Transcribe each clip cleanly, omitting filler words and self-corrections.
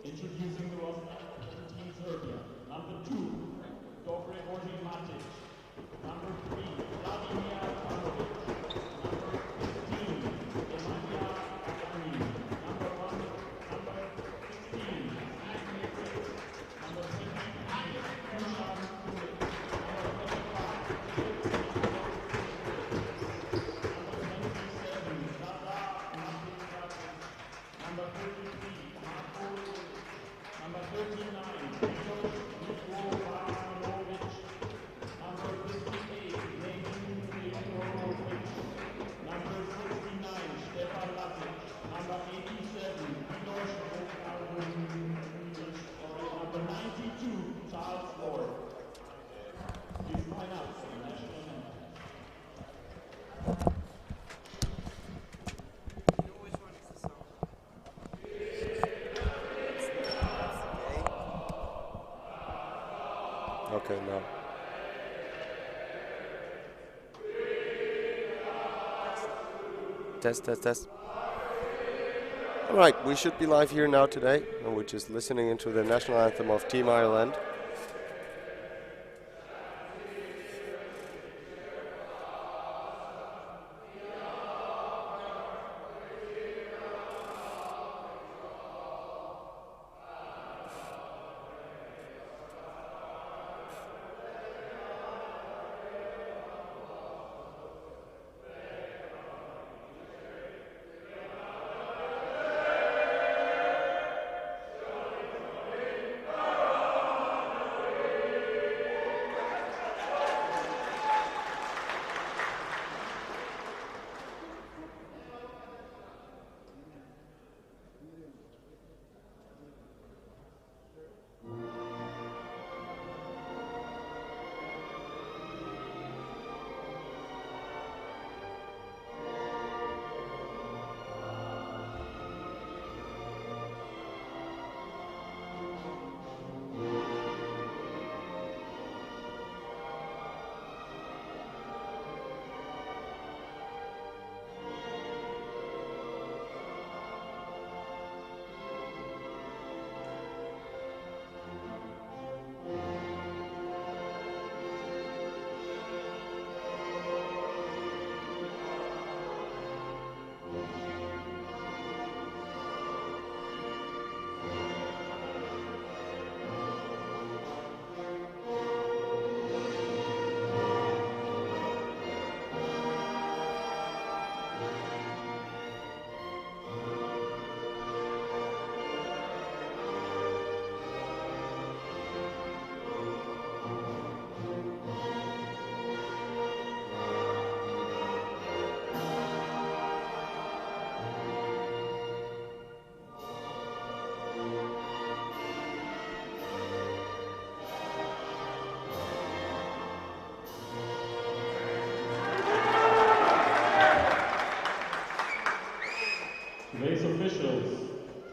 Introducing the roster for Team Serbia. Number 2, Dobre Matic. Number 3, Vladimir Pavlovic. Number 15, Emanja Agani. Number 16, Steve Nicholas. Number 23, Dusan Kulic. Number 25, Number 27, Zada Matic. Number 33, Marko. Number 39, Milos Nikolajevic. Number 58, Nedim Nikolovic. Number 69, Stefan Latic. Number 87, Milos Vukarovic. Number 92, Charles Lord. Please line up for the national anthem. Okay, now. Test. All right, we should be live here now today, and we're just listening into the national anthem of Team Ireland. Today's officials,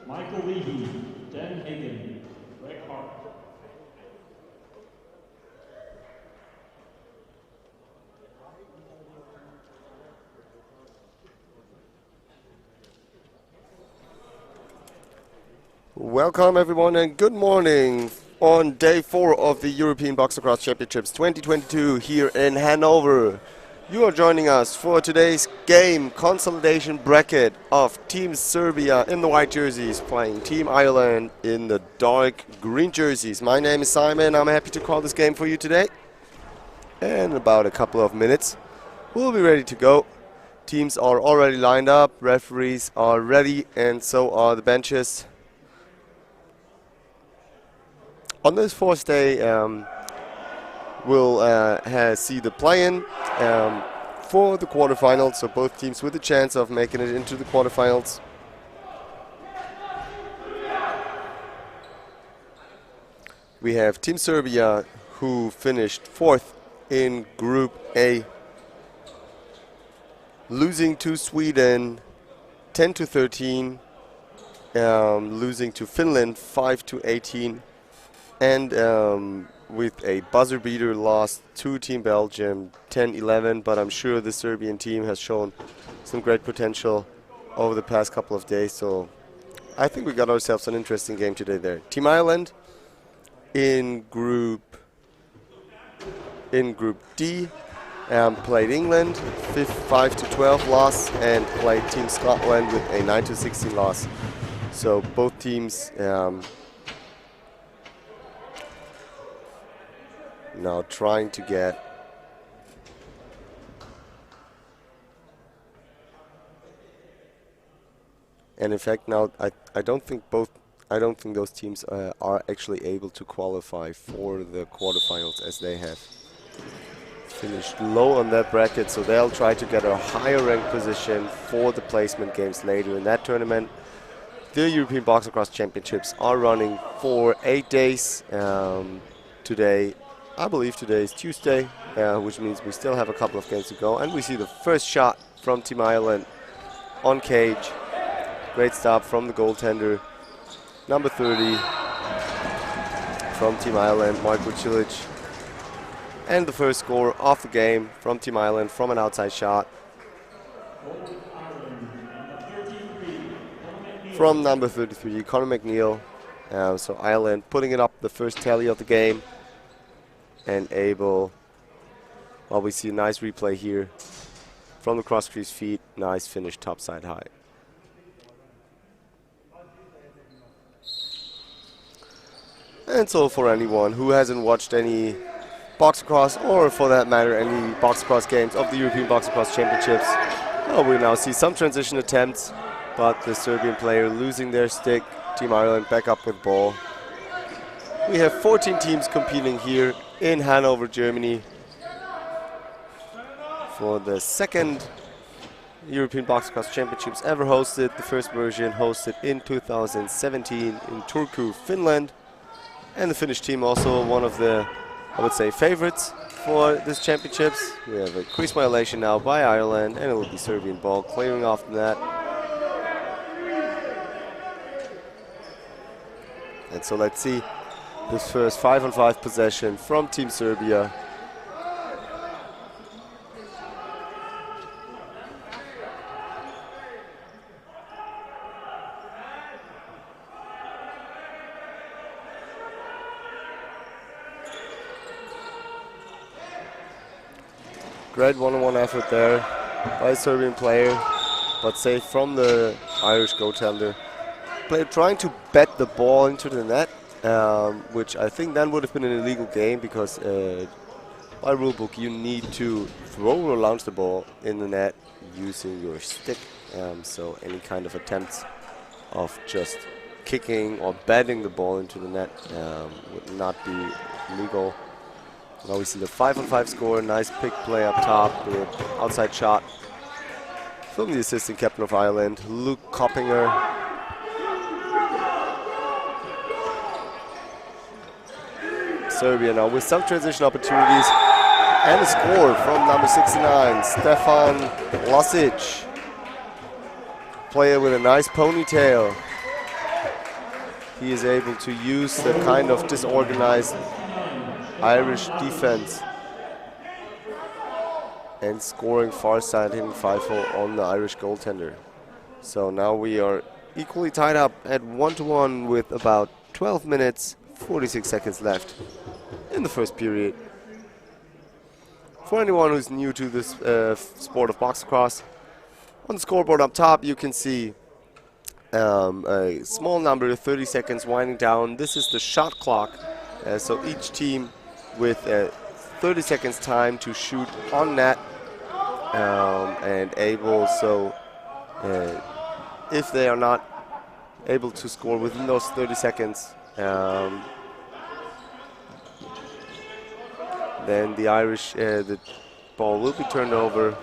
Michael Leahy, Dan Hagen, Greg Hart. Welcome everyone and good morning on day 4 of the European Box Lacrosse Championships 2022 here in Hanover. You are joining us for today's game consolidation bracket of Team Serbia in the white jerseys playing Team Ireland in the dark green jerseys. My name is Simon. I'm happy to call this game for you today. And in about a couple of minutes we'll be ready to go. Teams are already lined up, referees are ready, and so are the benches. On this fourth day, will see the play-in for the quarterfinals. So both teams with a chance of making it into the quarterfinals. We have Team Serbia, who finished 4th in Group A, losing to Sweden 10-13, losing to Finland 5-18, and with a buzzer beater loss to Team Belgium 10-11. But I'm sure the Serbian team has shown some great potential over the past couple of days, so I think we got ourselves an interesting game today there. Team Ireland in Group D played England 5-12 loss, and played Team Scotland with a 9-16 loss. So both teams now trying to get and in fact now I don't think those teams are actually able to qualify for the quarterfinals, as they have finished low on that bracket, so they'll try to get a higher ranked position for the placement games later in that tournament. The European Box Lacrosse Championships are running for 8 days. Today, I believe today is Tuesday, which means we still have a couple of games to go, and we see the first shot from Team Ireland on cage. Great stop from the goaltender, number 30 from Team Ireland, Marko Cilic. And the first score of the game from Team Ireland from an outside shot from number 33, Conor McNeil. So Ireland putting it up the first tally of the game, and able, well, we see a nice replay here from the cross crease feet. Nice finish topside high. And so for anyone who hasn't watched any box lacrosse, or for that matter any box lacrosse games of the European Box Lacrosse Championships, well, we now see some transition attempts, but the Serbian player losing their stick. Team Ireland back up with ball. We have 14 teams competing here in Hanover, Germany for the second European Box Lacrosse Championships ever hosted. The first version hosted in 2017 in Turku, Finland. And the Finnish team also one of the, I would say, favorites for this championships. We have a crease violation now by Ireland, and it will be Serbian ball clearing off the net. And so let's see this first 5-on-5 possession from Team Serbia. Great one-on-one effort there by a Serbian player, but safe from the Irish goaltender. Player trying to bet the ball into the net, which I think then would have been an illegal game, because by rulebook you need to throw or launch the ball in the net using your stick. So any kind of attempts of just kicking or batting the ball into the net would not be legal. Now we see the 5-on-5 score. Nice pick play up top with outside shot from the assistant captain of Ireland, Luke Coppinger. Serbia now with some transition opportunities, and a score from number 69, Stefan Lasic. Player with a nice ponytail. He is able to use the kind of disorganized Irish defense and scoring far side, hitting 5-0 on the Irish goaltender. So now we are equally tied up at 1-1 with about 12 minutes, 46 seconds left in the first period. For anyone who's new to this sport of box lacrosse, on the scoreboard up top you can see a small number, 30 seconds winding down. This is the shot clock, so each team with 30 seconds time to shoot on net, and able, so if they are not able to score within those 30 seconds, then the Irish, the ball will be turned over.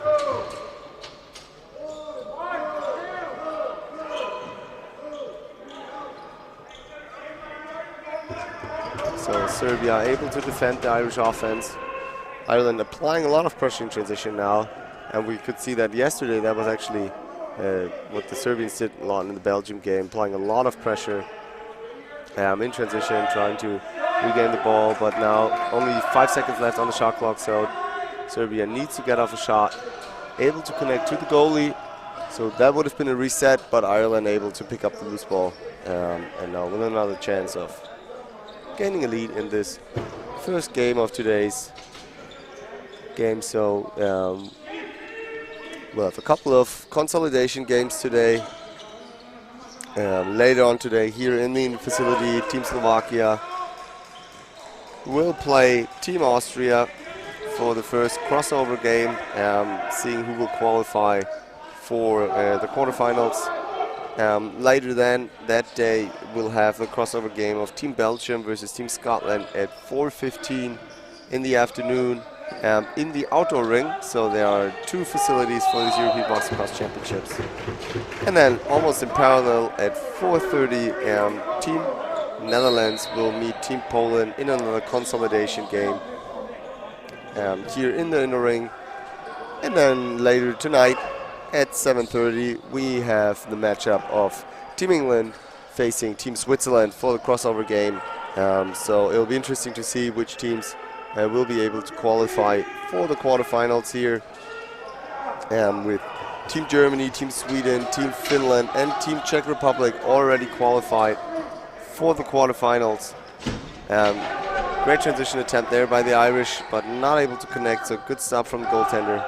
So Serbia able to defend the Irish offense. Ireland applying a lot of pressure in transition now, and we could see that yesterday. That was actually what the Serbians did a lot in the Belgium game, applying a lot of pressure in transition, trying to regain the ball, but now only 5 seconds left on the shot clock, so Serbia needs to get off a shot, able to connect to the goalie, so that would have been a reset, but Ireland able to pick up the loose ball, and now with another chance of gaining a lead in this first game of today's game. So we'll have a couple of consolidation games today. Later on today here in the facility, Team Slovakia will play Team Austria for the first crossover game, seeing who will qualify for the quarterfinals. Later then that day we'll have a crossover game of Team Belgium versus Team Scotland at 4:15 in the afternoon in the outdoor ring. So there are two facilities for these European Box Lacrosse Championships. And then almost in parallel at 4:30 Team Netherlands will meet Team Poland in another consolidation game here in the inner ring. And then later tonight at 7:30 we have the matchup of Team England facing Team Switzerland for the crossover game. So it'll be interesting to see which teams will be able to qualify for the quarterfinals here, with Team Germany, Team Sweden, Team Finland and Team Czech Republic already qualified for the quarterfinals. Great transition attempt there by the Irish, but not able to connect, so good stop from the goaltender.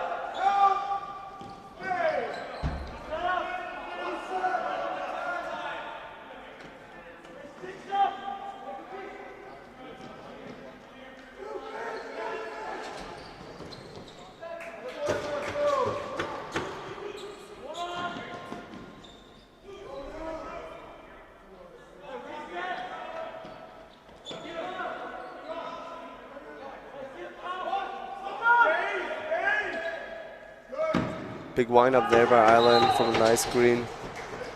Big wind-up there by Ireland from a nice screen,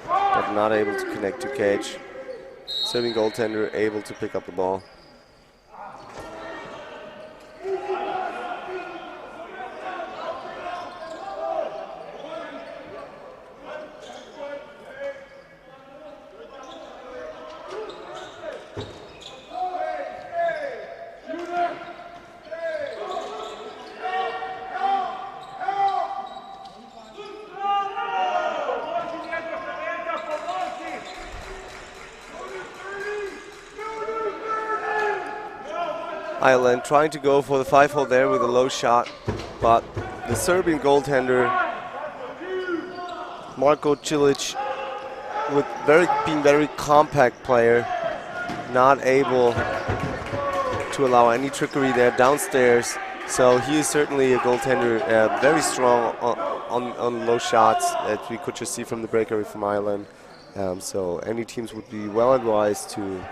but not able to connect to cage. Serbian goaltender able to pick up the ball. Ireland trying to go for the 5-hole there with a low shot, but the Serbian goaltender Marko Cilic, with being very compact player, not able to allow any trickery there downstairs. So he is certainly a goaltender, very strong on low shots, as we could just see from the breakaway from Ireland. So any teams would be well advised to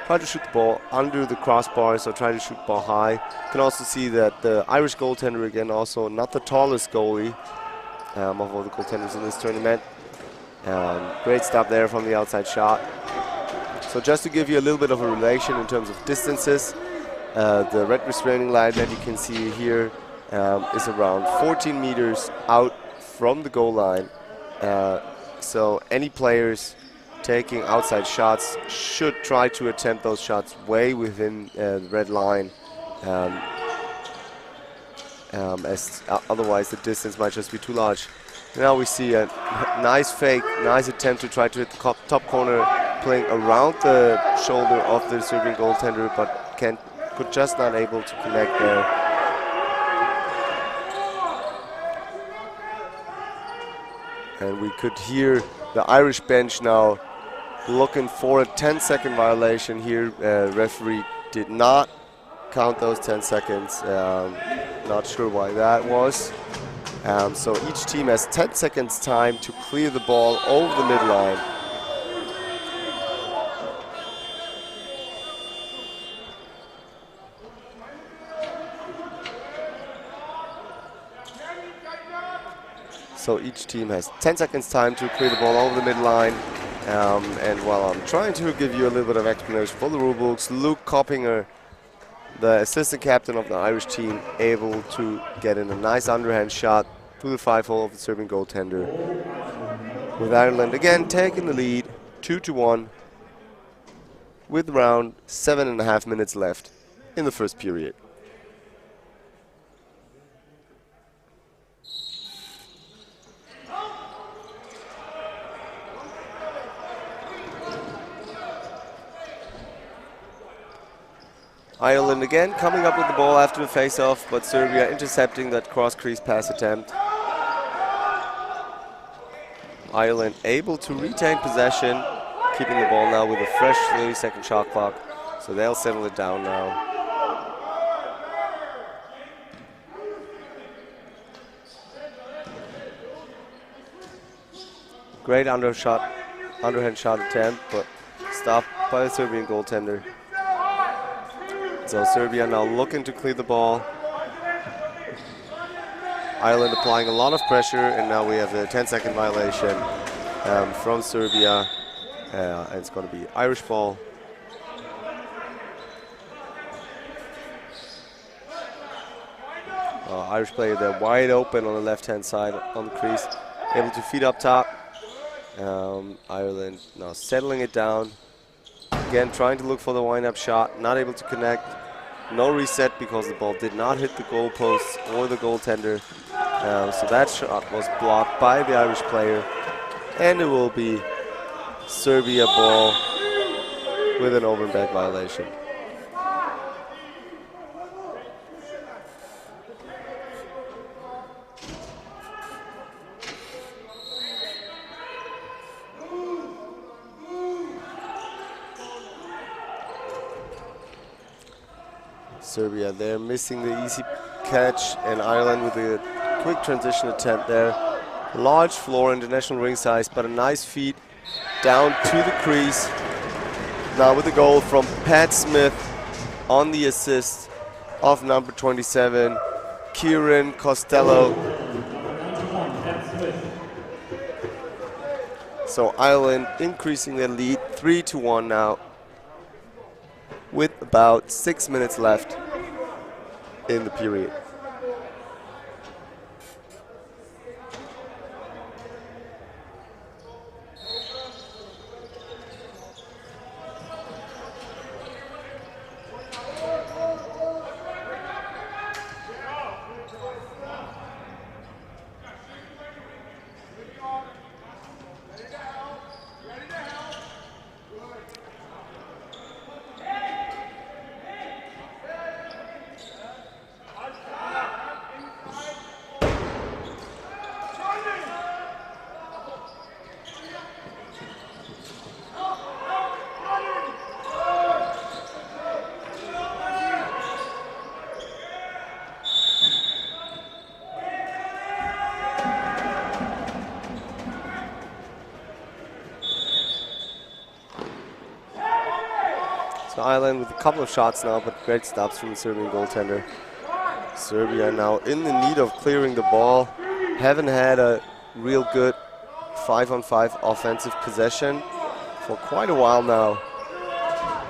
try to shoot the ball under the crossbar, so try to shoot the ball high. You can also see that the Irish goaltender, again, also not the tallest goalie of all the goaltenders in this tournament. Great stop there from the outside shot. So just to give you a little bit of a relation in terms of distances, the red restraining line that you can see here is around 14 meters out from the goal line. So any players taking outside shots should try to attempt those shots way within the red line, as otherwise the distance might just be too large. Now we see a nice fake, nice attempt to try to hit the top corner, playing around the shoulder of the Serbian goaltender, but could just not able to connect there. And we could hear the Irish bench now looking for a 10-second violation here. Referee did not count those 10 seconds. Not sure why that was. So each team has 10 seconds time to clear the ball over the midline. So each team has 10 seconds time to clear the ball over the midline. And while I'm trying to give you a little bit of explanation for the rulebooks, Luke Coppinger, the assistant captain of the Irish team, able to get in a nice underhand shot through the 5-hole of the Serbian goaltender. With Ireland again taking the lead, 2-1, with around 7.5 minutes left in the first period. Ireland again coming up with the ball after the face-off, but Serbia intercepting that cross-crease pass attempt. Ireland able to retain possession, keeping the ball now with a fresh 30-second shot clock, so they'll settle it down now. Great underhand shot attempt, but stopped by the Serbian goaltender. So Serbia now looking to clear the ball. Ireland applying a lot of pressure, and now we have a 10-second violation from Serbia. And it's going to be Irish ball. Irish player there wide open on the left-hand side on the crease, able to feed up top. Ireland now settling it down. Again, trying to look for the wind-up shot, not able to connect. No reset because the ball did not hit the goalposts or the goaltender. So that shot was blocked by the Irish player. And it will be Serbia ball with an over and back violation. Serbia there missing the easy catch, and Ireland with a quick transition attempt there. Large floor, international ring size, but a nice feed down to the crease. Now with the goal from Pat Smith on the assist of number 27, Kieran Costello. So Ireland increasing their lead 3-1 now, with about 6 minutes left in the period. Ireland with a couple of shots now, but great stops from the Serbian goaltender. Serbia now in the need of clearing the ball. Haven't had a real good 5-on-5 offensive possession for quite a while now.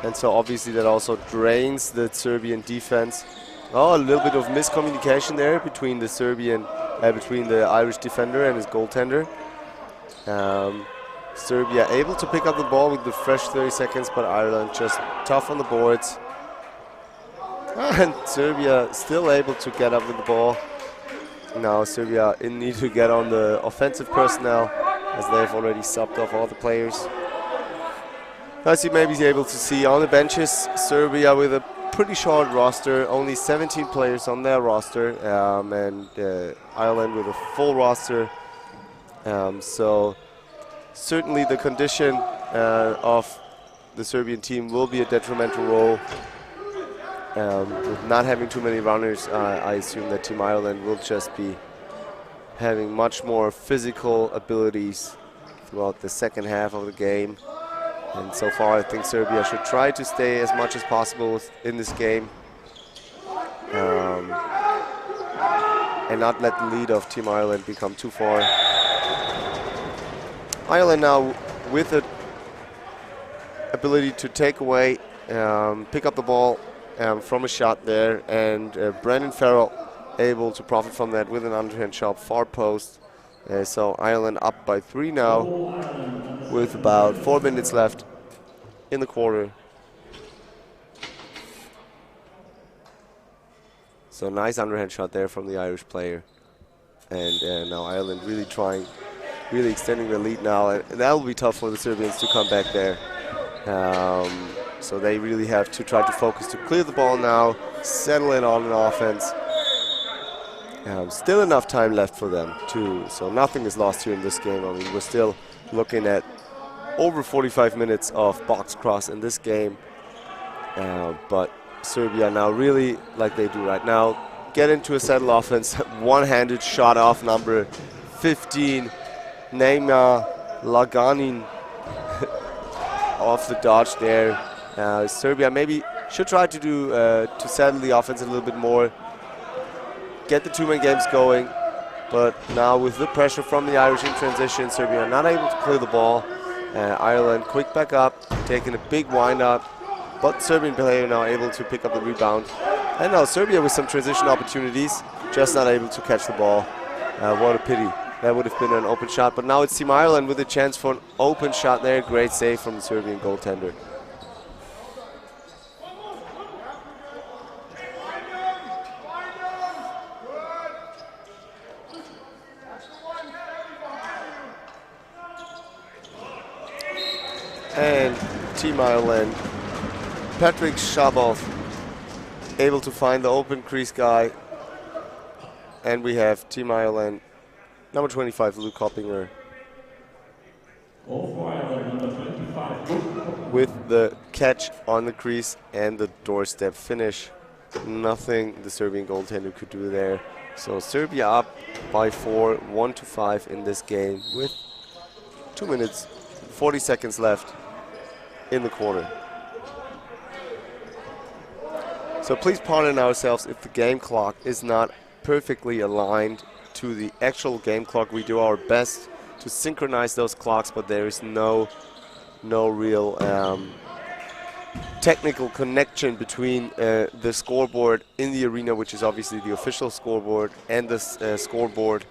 And so obviously that also drains the Serbian defense. Oh, a little bit of miscommunication there between the Irish defender and his goaltender. Serbia able to pick up the ball with the fresh 30 seconds, but Ireland just tough on the boards. And Serbia still able to get up with the ball. Now Serbia in need to get on the offensive personnel, as they've already subbed off all the players. As you may be able to see on the benches, Serbia with a pretty short roster, only 17 players on their roster, and Ireland with a full roster. So certainly the condition of the Serbian team will be a detrimental role. With not having too many runners, I assume that Team Ireland will just be having much more physical abilities throughout the second half of the game. And so far, I think Serbia should try to stay as much as possible in this game, and not let the lead of Team Ireland become too far. Ireland now with the ability to take away, pick up the ball from a shot there, and Brandon Farrell able to profit from that with an underhand shot, far post. So Ireland up by 3 now with about 4 minutes left in the quarter. So nice underhand shot there from the Irish player. And now Ireland really trying, really extending the lead now. And that will be tough for the Serbians to come back there. So they really have to try to focus to clear the ball now, settle in on an offense. Still enough time left for them too. So nothing is lost here in this game. I mean, we're still looking at over 45 minutes of box cross in this game. But Serbia now really, like they do right now, get into a settled offense. One-handed shot off number 15, Neymar Laganin off the dodge there. Serbia maybe should try to do to settle the offense a little bit more, get the two-man games going. But now with the pressure from the Irish in transition, Serbia not able to clear the ball. Ireland quick back up, taking a big wind-up. But Serbian player now able to pick up the rebound. And now Serbia with some transition opportunities, just not able to catch the ball. What a pity. That would have been an open shot. But now it's Team Ireland with a chance for an open shot there. Great save from the Serbian goaltender. And Team Ireland, Patrick Shabov able to find the open crease guy. And we have Team Ireland, number 25, Luke Hoppinger, with the catch on the crease and the doorstep finish. Nothing the Serbian goaltender could do there. So Serbia up by 4, 1-5 in this game with 2 minutes, 40 seconds left in the quarter. So please pardon ourselves if the game clock is not perfectly aligned to the actual game clock. We do our best to synchronize those clocks, but there is no real technical connection between the scoreboard in the arena, which is obviously the official scoreboard, and the scoreboard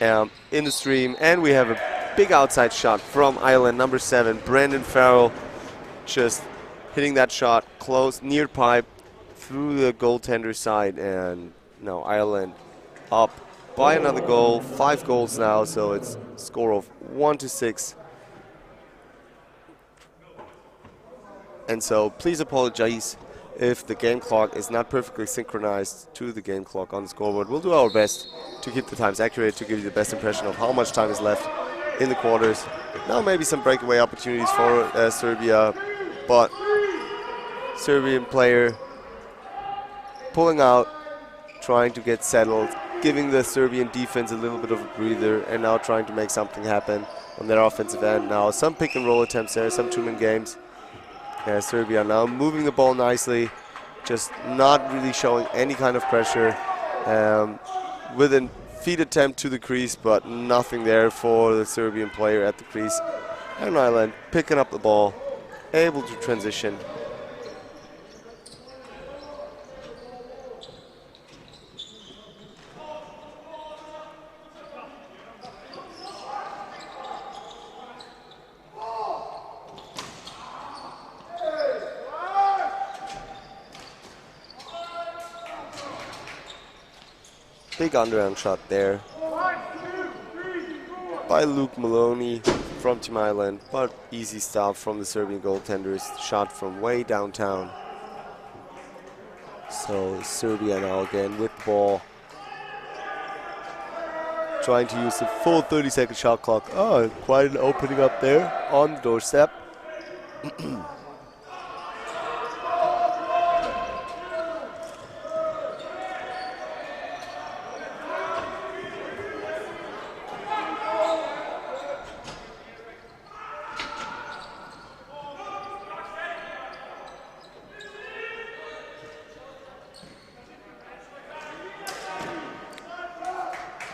in the stream. And we have a big outside shot from Ireland, number 7, Brandon Farrell, just hitting that shot close, near pipe, through the goaltender side. And now Ireland up by another goal, 5 goals now, so it's a score of 1-6. And so please apologize if the game clock is not perfectly synchronized to the game clock on the scoreboard. We'll do our best to keep the times accurate, to give you the best impression of how much time is left in the quarters. Now maybe some breakaway opportunities for Serbia, but Serbian player pulling out, trying to get settled, giving the Serbian defense a little bit of a breather, and now trying to make something happen on their offensive end. Now some pick and roll attempts there, some two-man games. Serbia now moving the ball nicely, just not really showing any kind of pressure, with a feed attempt to the crease, but nothing there for the Serbian player at the crease. And Ireland picking up the ball, able to transition. Big underhand shot there by Luke Maloney from Team Ireland, but easy stop from the Serbian goaltenders. Shot from way downtown. So Serbia now again with the ball, trying to use the full 30-second shot clock. Oh, quite an opening up there on the doorstep.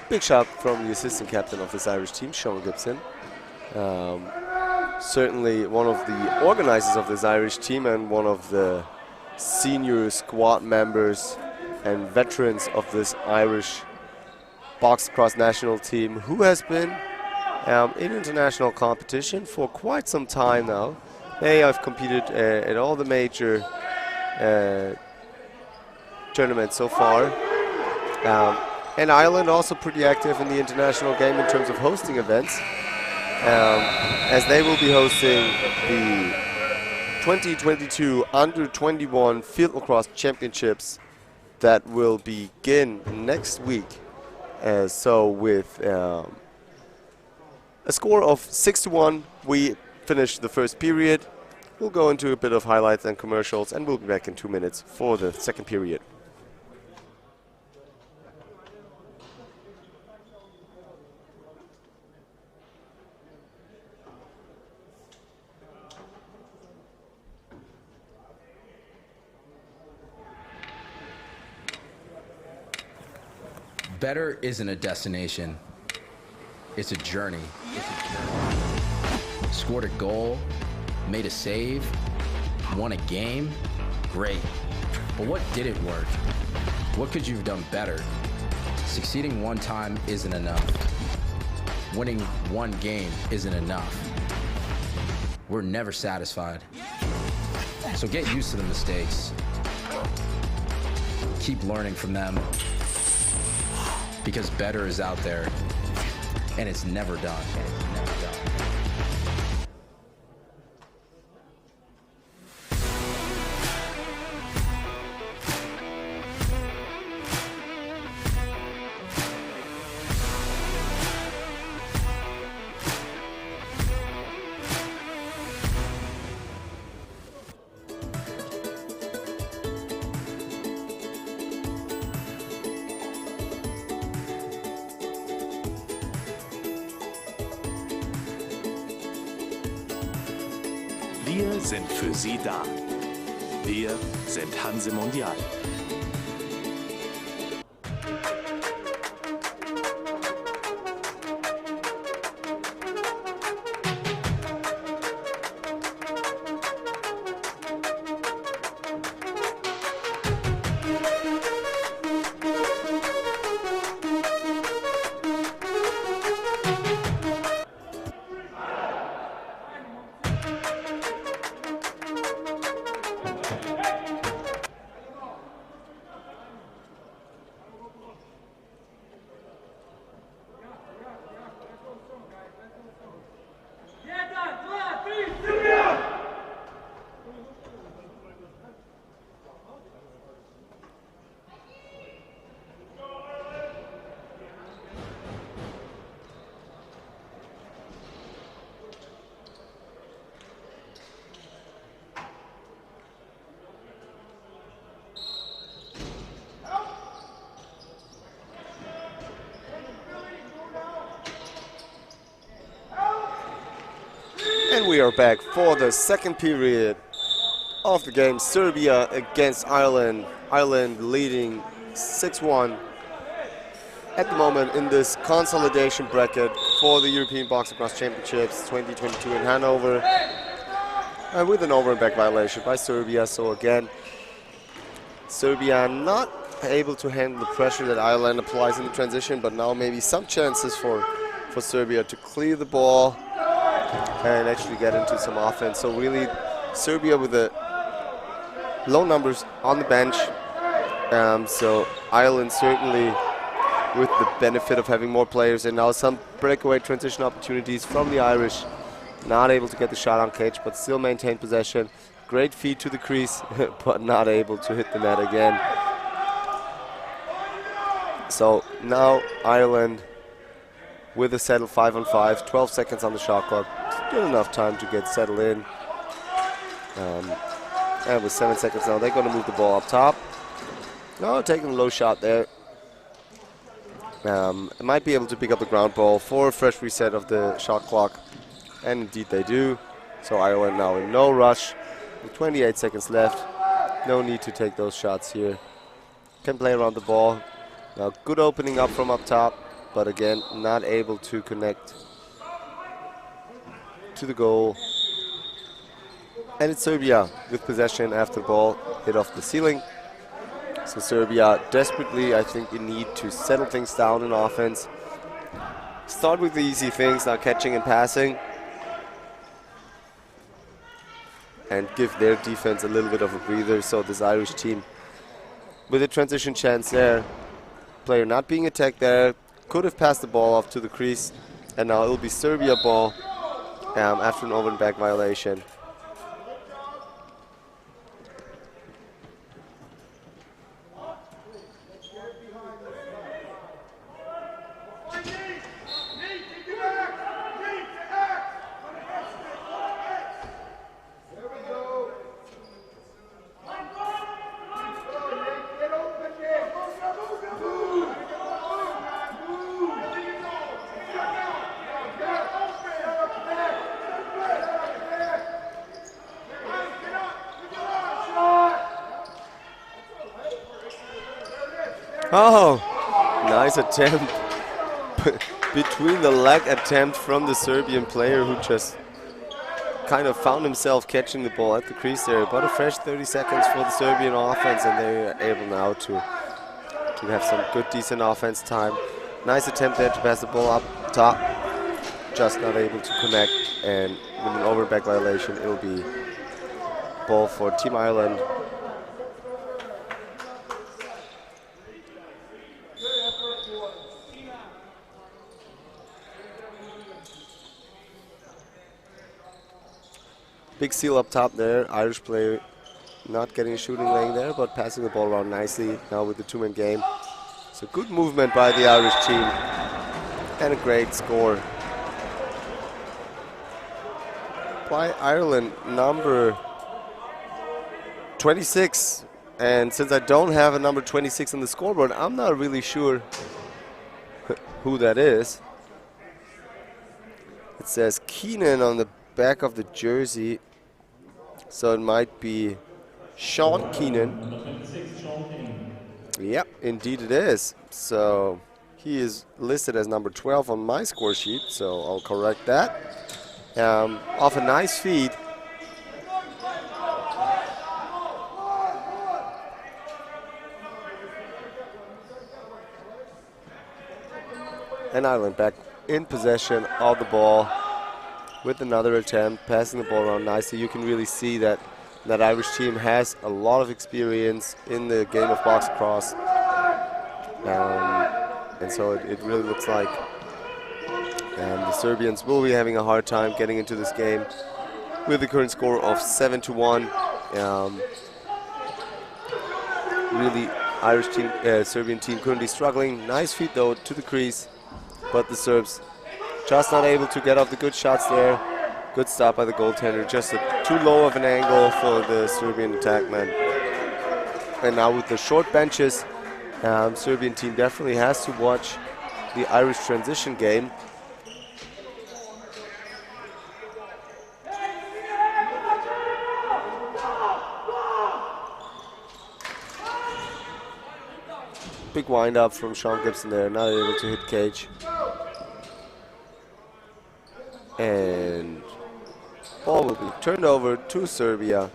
Big shot from the assistant captain of this Irish team, Sean Gibson. Certainly one of the organizers of this Irish team and one of the senior squad members and veterans of this Irish box cross national team, who has been in international competition for quite some time now. They have competed at all the major tournaments so far. And Ireland also pretty active in the international game in terms of hosting events, as they will be hosting the 2022 Under-21 Field Lacrosse Championships that will begin next week. So with a score of 6-1, we finished the first period. We'll go into a bit of highlights and commercials, and we'll be back in 2 minutes for the second period. Better isn't a destination, it's a journey. Scored a goal, made a save, won a game, great. But what didn't work? What could you have done better? Succeeding one time isn't enough. Winning one game isn't enough. We're never satisfied. So get used to the mistakes. Keep learning from them. Because better is out there, and it's never done. Wir sind für Sie da. Wir sind Hanse Mondial. And we are back for the second period of the game. Serbia against Ireland. Ireland leading 6-1 at the moment in this consolidation bracket for the European Box Lacrosse Championships 2022 in Hanover. And with an over and back violation by Serbia. So again, Serbia not able to handle the pressure that Ireland applies in the transition, but now maybe some chances for Serbia to clear the ball and actually get into some offense. So really, Serbia with the low numbers on the bench. So Ireland certainly with the benefit of having more players, and now some breakaway transition opportunities from the Irish. Not able to get the shot on cage, but still maintain possession. Great feed to the crease, but not able to hit the net again. So now Ireland with a settled 5-on-5, 12 seconds on the shot clock. Good enough time to get settled in. And with 7 seconds now, they're going to move the ball up top. Oh, taking a low shot there. Might be able to pick up the ground ball for a fresh reset of the shot clock. And indeed they do. So Ireland now in no rush. With 28 seconds left. No need to take those shots here. Can play around the ball. Now good opening up from up top. But again, not able to connect to the goal. And it's Serbia with possession after the ball hit off the ceiling. So Serbia desperately, I think, in need to settle things down in offense. Start with the easy things, now catching and passing. And give their defense a little bit of a breather. So this Irish team with a transition chance there. Player not being attacked there. Could have passed the ball off to the crease. And now it'll be Serbia ball after an over and back violation. Oh, nice attempt. Between the leg attempt from the Serbian player who just kind of found himself catching the ball at the crease there. But a fresh 30 seconds for the Serbian offense, and they're able now to have some good, decent offense time. Nice attempt there to pass the ball up top. Just not able to connect, and with an over and back violation, it'll be ball for Team Ireland. Big seal up top there. Irish player not getting a shooting lane there, but passing the ball around nicely now with the two-man game. So good movement by the Irish team and a great score by Ireland, number 26. And since I don't have a number 26 on the scoreboard, I'm not really sure who that is. It says Keenan on the back of the jersey. So it might be Sean Keenan. Yep, indeed it is. So he is listed as number 12 on my score sheet, so I'll correct that. Off a nice feed. And Ireland back in possession of the ball with another attempt, passing the ball around nicely. You can really see that that Irish team has a lot of experience in the game of box lacrosse. And so it really looks like the Serbians will be having a hard time getting into this game with the current score of 7-1. Really, Irish team, Serbian team currently struggling. Nice feed though to the crease, but the Serbs just not able to get off the good shots there. Good stop by the goaltender, just too low of an angle for the Serbian attackman. And now with the short benches, Serbian team definitely has to watch the Irish transition game. Big wind up from Sean Gibson there, not able to hit cage. And ball will be turned over to Serbia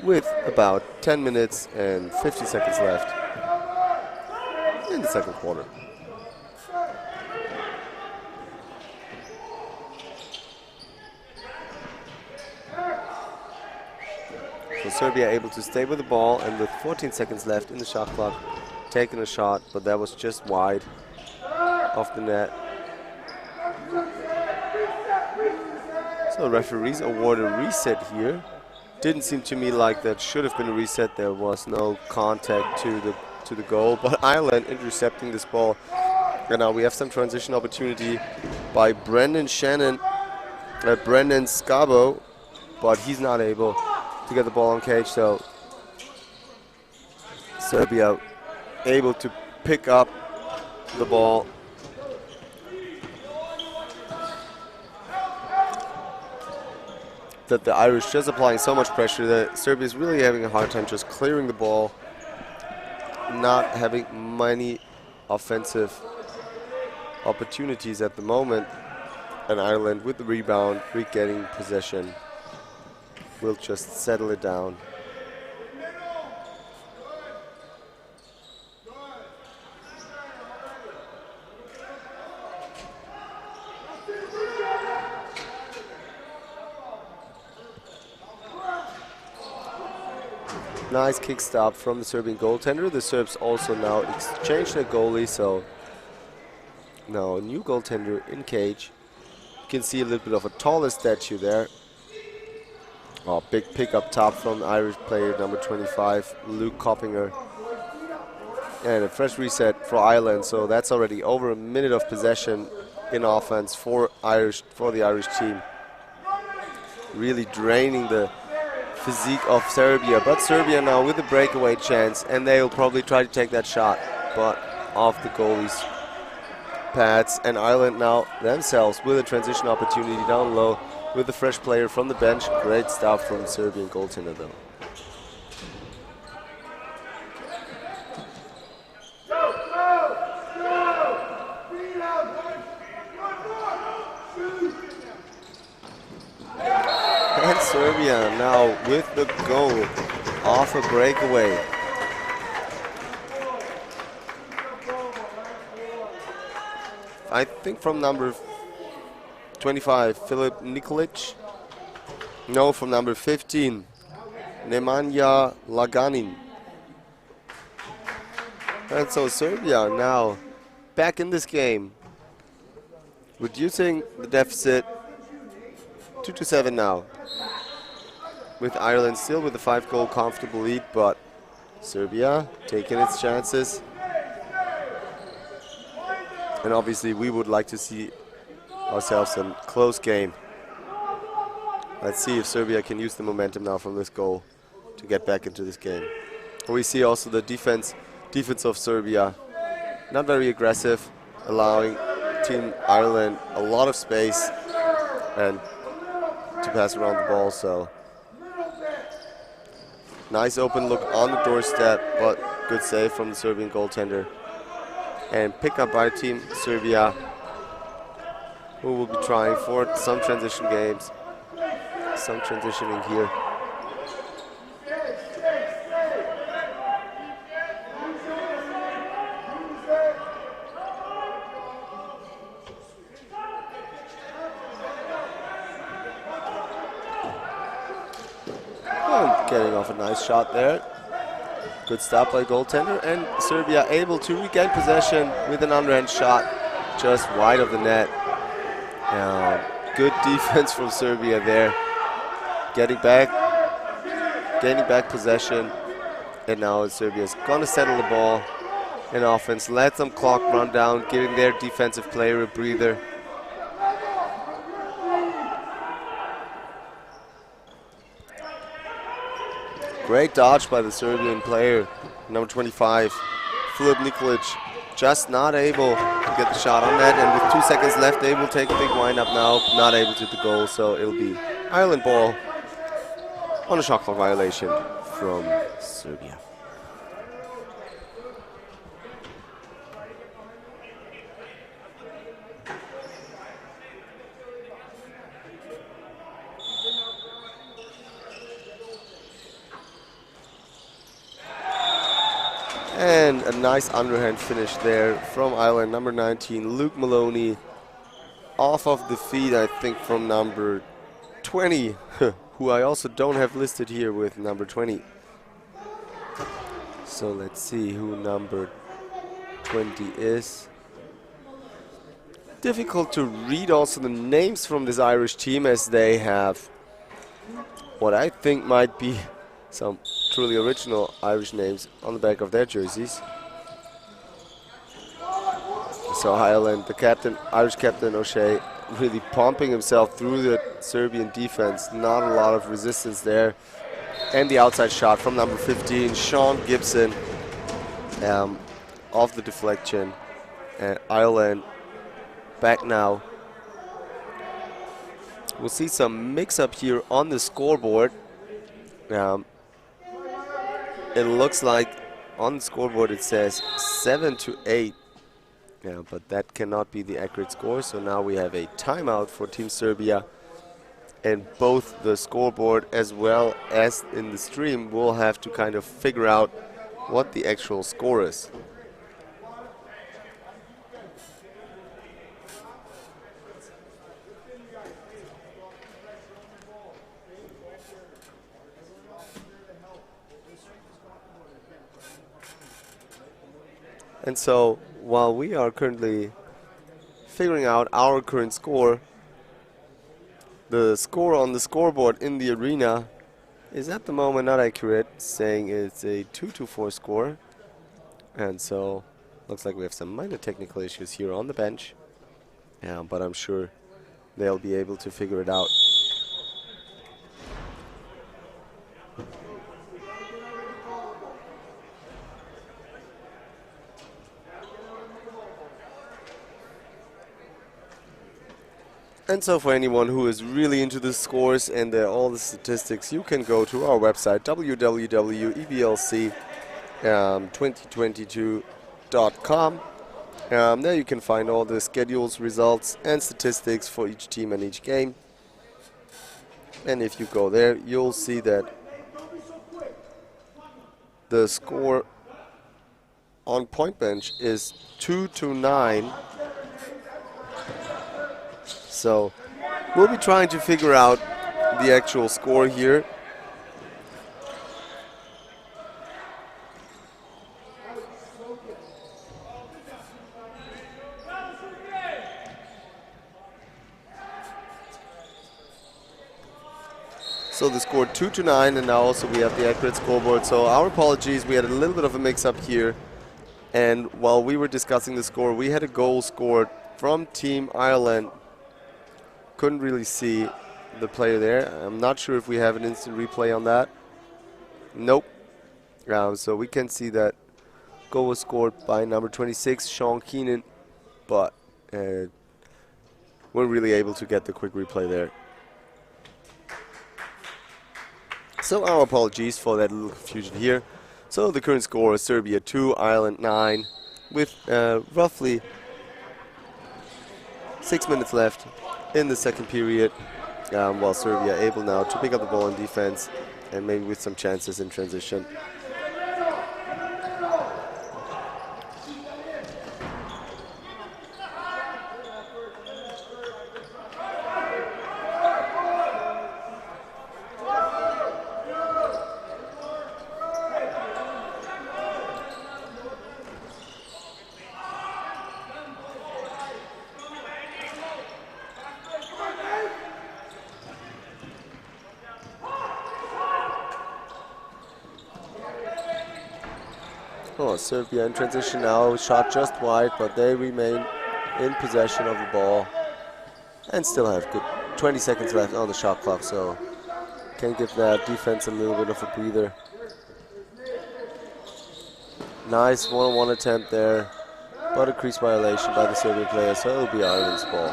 with about 10 minutes and 50 seconds left in the second quarter. So Serbia able to stay with the ball, and with 14 seconds left in the shot clock, taking a shot, but that was just wide off the net. So referees award a reset here. Didn't seem to me like that should have been a reset. There was no contact to the goal, but Ireland intercepting this ball. And now we have some transition opportunity by Brendan Scabo, but he's not able to get the ball on cage. So Serbia able to pick up the ball. That the Irish just applying so much pressure that Serbia is really having a hard time just clearing the ball, not having many offensive opportunities at the moment. And Ireland with the rebound, regaining possession, will just settle it down. Nice kick stop from the Serbian goaltender. The Serbs also now exchange their goalie, so now a new goaltender in cage. You can see a little bit of a taller statue there. Oh, big pick up top from the Irish player number 25, Luke Coppinger. And a fresh reset for Ireland, so that's already over a minute of possession in offense for the Irish team. Really draining the physique of Serbia, but Serbia now with a breakaway chance, and they'll probably try to take that shot, but off the goalie's pads. And Ireland now themselves with a transition opportunity down low with a fresh player from the bench. Great stuff from the Serbian goaltender though. And Serbia now with the goal off a breakaway. I think from number 25, Filip Nikolic. No, from number 15, Nemanja Laganin. And so Serbia now back in this game, reducing the deficit 2-7 now. With Ireland still with a 5-goal comfortable lead, but Serbia taking its chances. And obviously we would like to see ourselves a close game. Let's see if Serbia can use the momentum now from this goal to get back into this game. We see also the defense of Serbia, not very aggressive, allowing Team Ireland a lot of space and to pass around the ball. So nice open look on the doorstep, but good save from the Serbian goaltender. And pick up by Team Serbia, who will be trying for some transition games, some transitioning here. And getting off a nice shot there. Good stop by goaltender, and Serbia able to regain possession with an underhand shot just wide of the net. Good defense from Serbia there. Gaining back possession, and now Serbia's gonna settle the ball in offense, let some clock run down, giving their defensive player a breather. Great dodge by the Serbian player, number 25, Filip Nikolic, just not able to get the shot on net, and with 2 seconds left, they will take a big wind-up now, not able to hit the goal, so it'll be Ireland ball on a shot clock violation from Serbia. And a nice underhand finish there from Ireland, number 19, Luke Maloney, off of the feet, I think, from number 20, who I also don't have listed here with number 20. So let's see who number 20 is. Difficult to read also the names from this Irish team, as they have what I think might be some truly original Irish names on the back of their jerseys. So Ireland, the captain, Irish captain O'Shea, really pumping himself through the Serbian defense. Not a lot of resistance there. And the outside shot from number 15, Sean Gibson, off the deflection. And Ireland back now. We'll see some mix-up here on the scoreboard. It looks like on the scoreboard it says 7-8 Yeah, but that cannot be the accurate score. So now we have a timeout for Team Serbia. And both the scoreboard as well as in the stream will have to kind of figure out what the actual score is. And so while we are currently figuring out our current score, the score on the scoreboard in the arena is at the moment not accurate, saying it's a 2-4 score. And so looks like we have some minor technical issues here on the bench. Yeah, but I'm sure they'll be able to figure it out. And so for anyone who is really into the scores and all the statistics, you can go to our website, www.eblc2022.com. There you can find all the schedules, results, and statistics for each team and each game. And if you go there, you'll see that the score on Point Bench is 2-9. So we'll be trying to figure out the actual score here. So the score 2-9, and now also we have the accurate scoreboard. So our apologies, we had a little bit of a mix-up here. And while we were discussing the score, we had a goal scored from Team Ireland. Couldn't really see the player there. I'm not sure if we have an instant replay on that. Nope. So we can see that goal was scored by number 26, Sean Keenan, but weren't really able to get the quick replay there. So our apologies for that little confusion here. So the current score is Serbia 2, Ireland 9, with roughly 6 minutes left in the second period, while Serbia able now to pick up the ball in defense and maybe with some chances in transition. Oh, Serbia in transition now, shot just wide, but they remain in possession of the ball and still have good 20 seconds left on the shot clock, so can give that defense a little bit of a breather. Nice one-on-one attempt there, but a crease violation by the Serbian player, so it'll be Ireland's ball.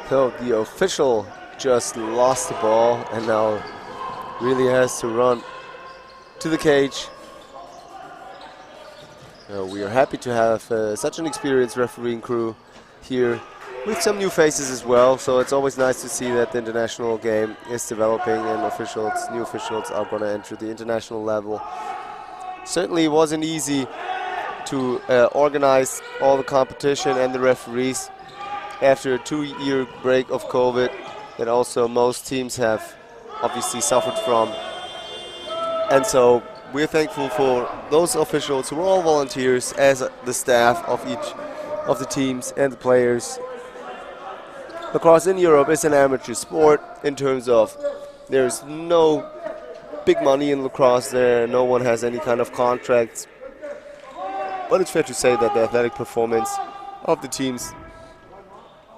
So the official just lost the ball and now really has to run to the cage. We are happy to have such an experienced refereeing crew here with some new faces as well. So it's always nice to see that the international game is developing and new officials are going to enter the international level. Certainly it wasn't easy to organize all the competition and the referees after a 2-year break of COVID that also most teams have obviously suffered from. And so we're thankful for those officials who are all volunteers as the staff of each of the teams and the players. Lacrosse in Europe is an amateur sport in terms of there's no big money in lacrosse there. No one has any kind of contracts. But it's fair to say that the athletic performance of the teams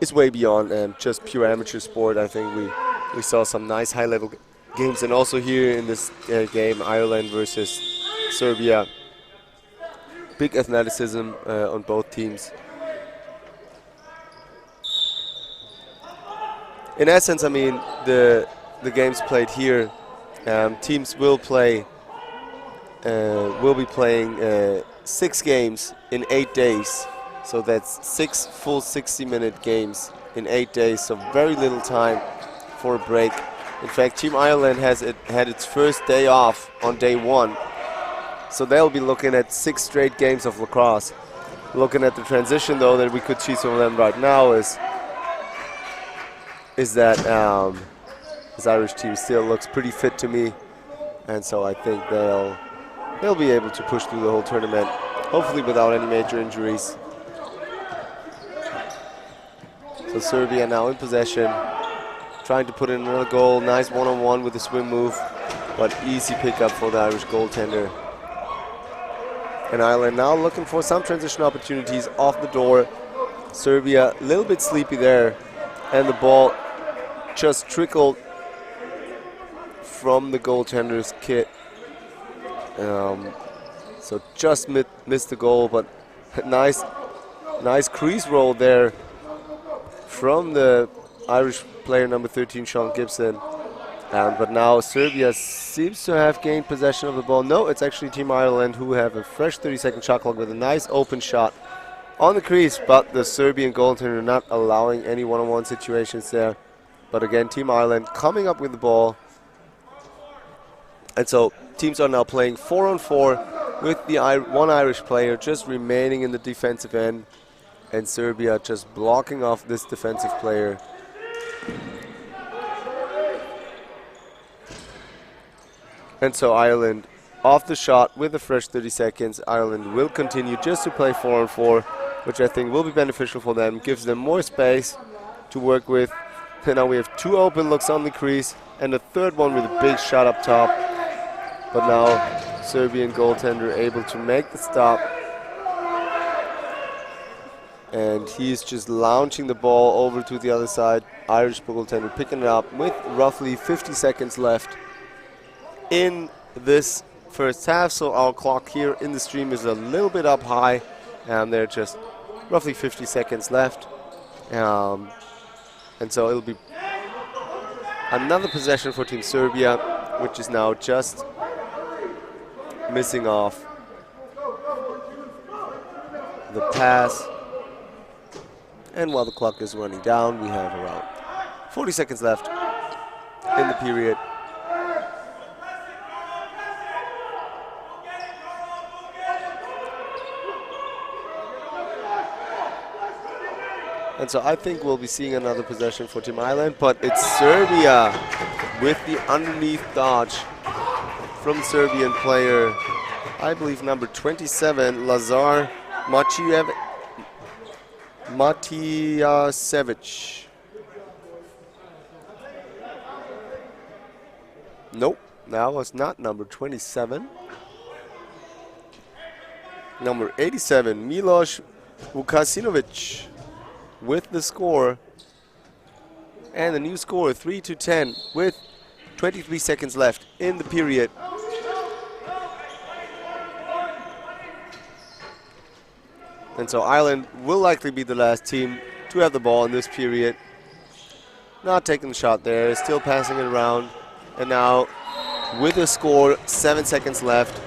is way beyond just pure amateur sport. I think we saw some nice high-level games, and also here in this game, Ireland versus Serbia. Big athleticism on both teams. In essence, I mean, the games played here, teams will be playing 6 games in 8 days. So that's 6 full 60-minute games in 8 days, so very little time for a break. In fact, Team Ireland had its first day off on day 1. So they'll be looking at 6 straight games of lacrosse. Looking at the transition, though, that we could see some of them right now is that this Irish team still looks pretty fit to me. And so I think they'll be able to push through the whole tournament, hopefully without any major injuries. So Serbia now in possession, trying to put in another goal. Nice one-on-one with the swim move, but easy pickup for the Irish goaltender. And Ireland now looking for some transition opportunities off the door. Serbia a little bit sleepy there, and the ball just trickled from the goaltender's kit. So just missed the goal, but nice crease roll there from the Irish player number 13, Sean Gibson. But now Serbia seems to have gained possession of the ball. No, it's actually Team Ireland who have a fresh 30-second shot clock with a nice open shot on the crease, but the Serbian goaltender not allowing any one-on-one situations there. But again, Team Ireland coming up with the ball. And so teams are now playing 4-on-4 with the one Irish player just remaining in the defensive end, and Serbia just blocking off this defensive player. And so Ireland off the shot with a fresh 30 seconds. Ireland will continue just to play 4-on-4, which I think will be beneficial for them. Gives them more space to work with. And now we have 2 open looks on the crease and a third one with a big shot up top. But now Serbian goaltender able to make the stop. And he's just launching the ball over to the other side. Irish goaltender picking it up with roughly 50 seconds left in this first half. So our clock here in the stream is a little bit up high, and there are just roughly 50 seconds left. And so it'll be another possession for Team Serbia, which is now just missing off the pass. And while the clock is running down, we have around 40 seconds left in the period. And so I think we'll be seeing another possession for Team Ireland, but it's Serbia with the underneath dodge from the Serbian player, I believe number 27, Lazar Matijasevic. Nope, that was not number 27. Number 87, Miloš Vukasinovic with the score. And the new score, 3-10, with 23 seconds left in the period. And so Ireland will likely be the last team to have the ball in this period. Not taking the shot there, still passing it around. And now with a score, 7 seconds left,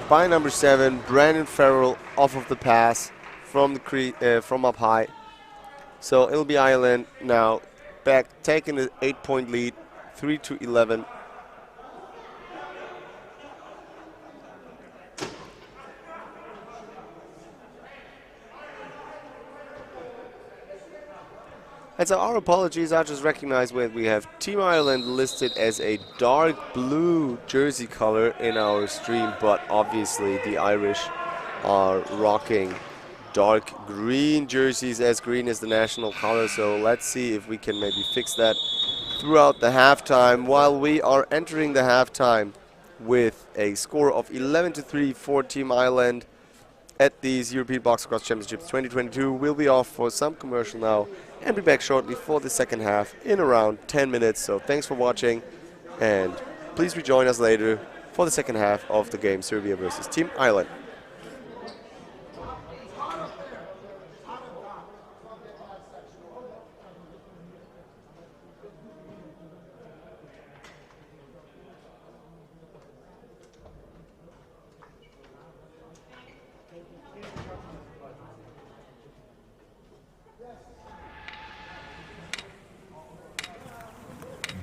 by number 7, Brandon Farrell off of the pass from the from up high. So it'll be Ireland now back, taking the 8-point lead, 3-11. And so our apologies, I just recognized when we have Team Ireland listed as a dark blue jersey color in our stream, but obviously the Irish are rocking dark green jerseys, as green is the national color. So let's see if we can maybe fix that throughout the halftime, while we are entering the halftime with a score of 11-3 for Team Ireland at these European Box Lacrosse Championships 2022. We'll be off for some commercial now and be back shortly for the second half in around 10 minutes. So thanks for watching, and please rejoin us later for the second half of the game, Serbia versus Team Ireland.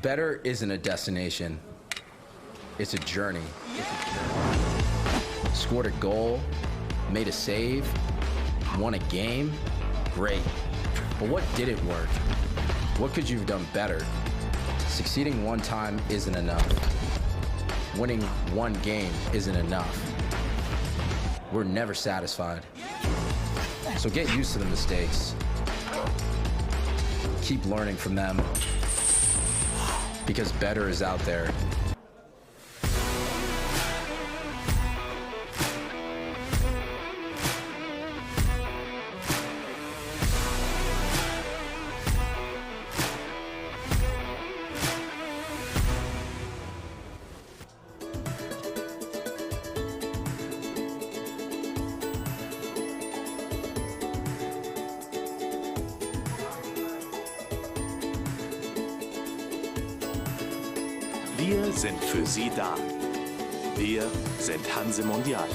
Better isn't a destination, it's a journey. Scored a goal, made a save, won a game, great. But what didn't work? What could you have done better? Succeeding one time isn't enough. Winning one game isn't enough. We're never satisfied. So get used to the mistakes. Keep learning from them, because better is out there. Wir sind für Sie da. Wir sind Hanse Mondial.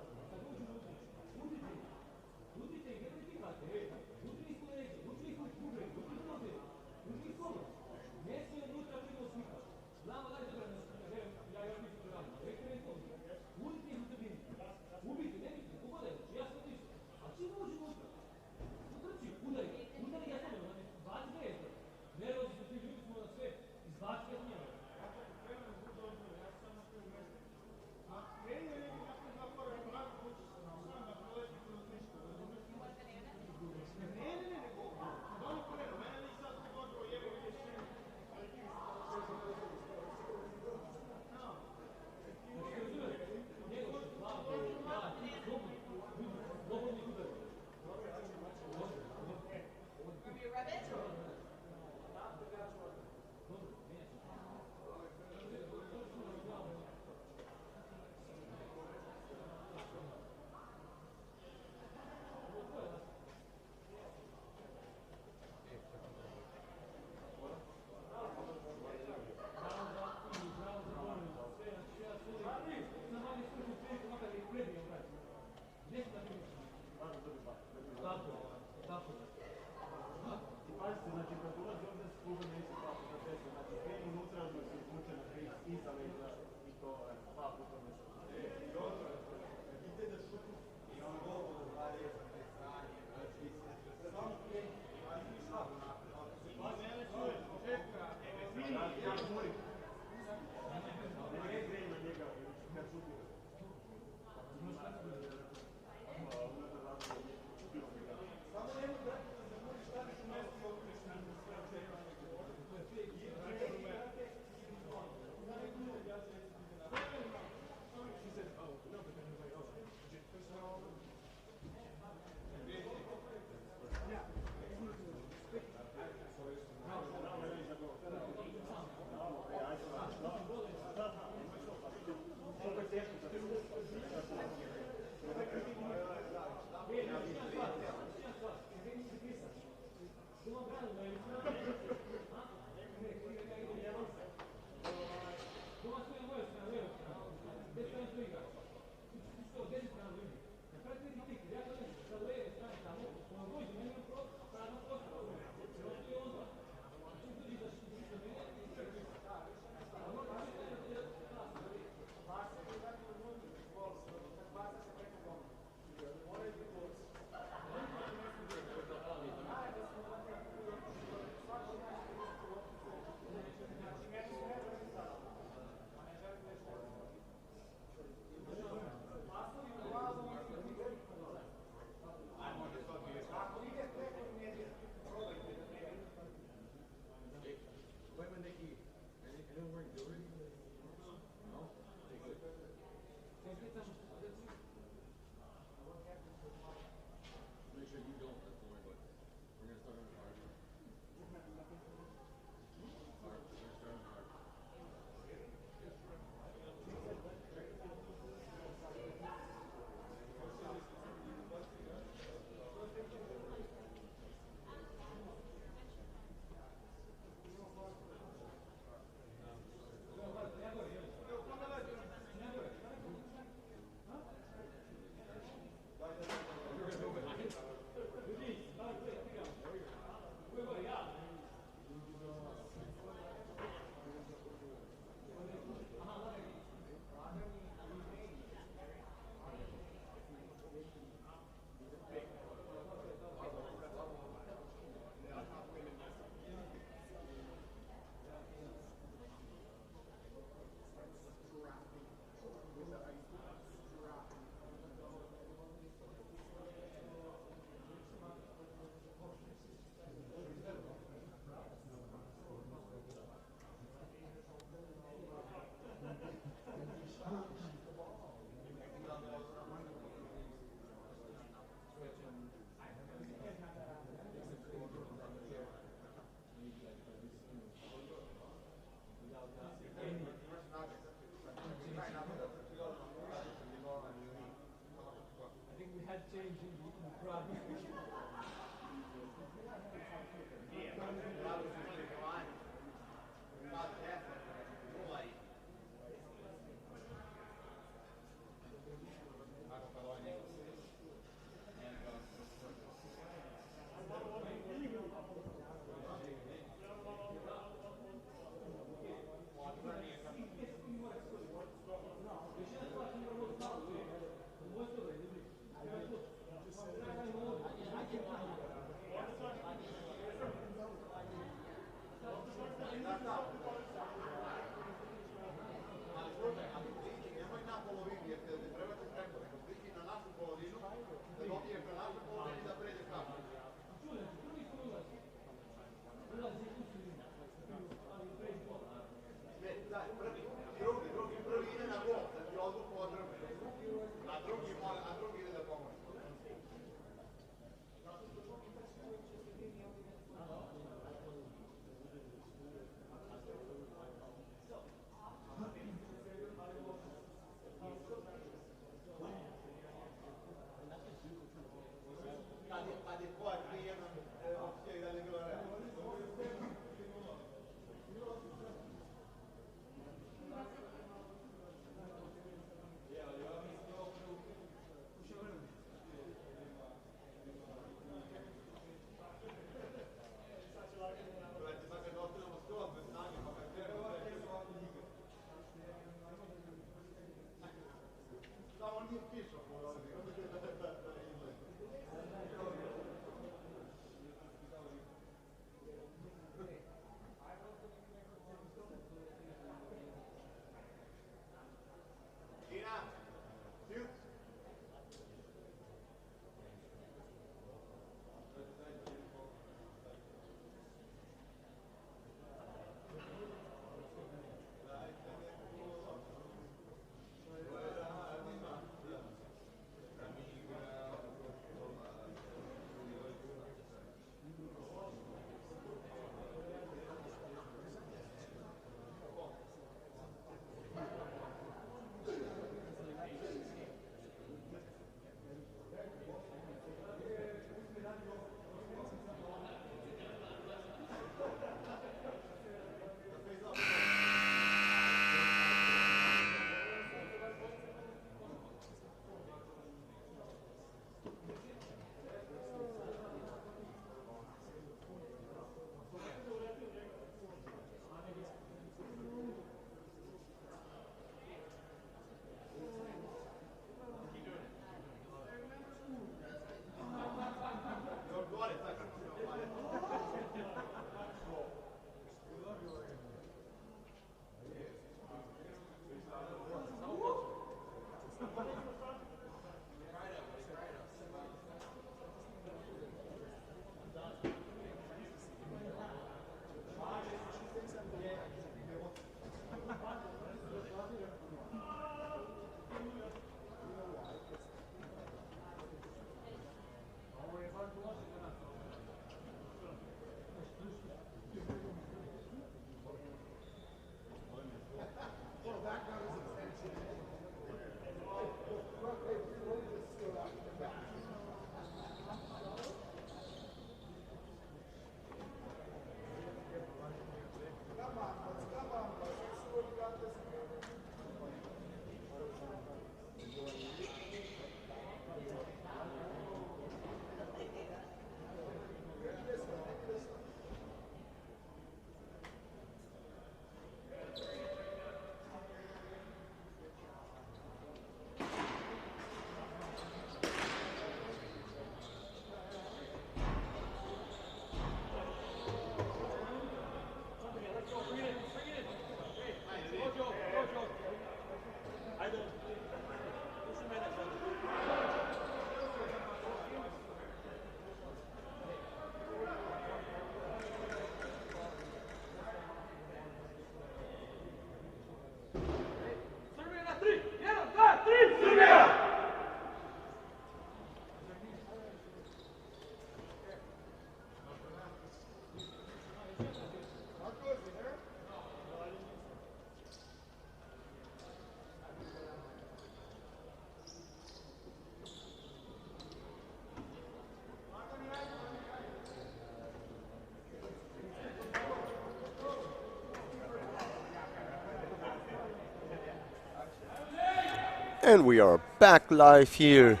And we are back live here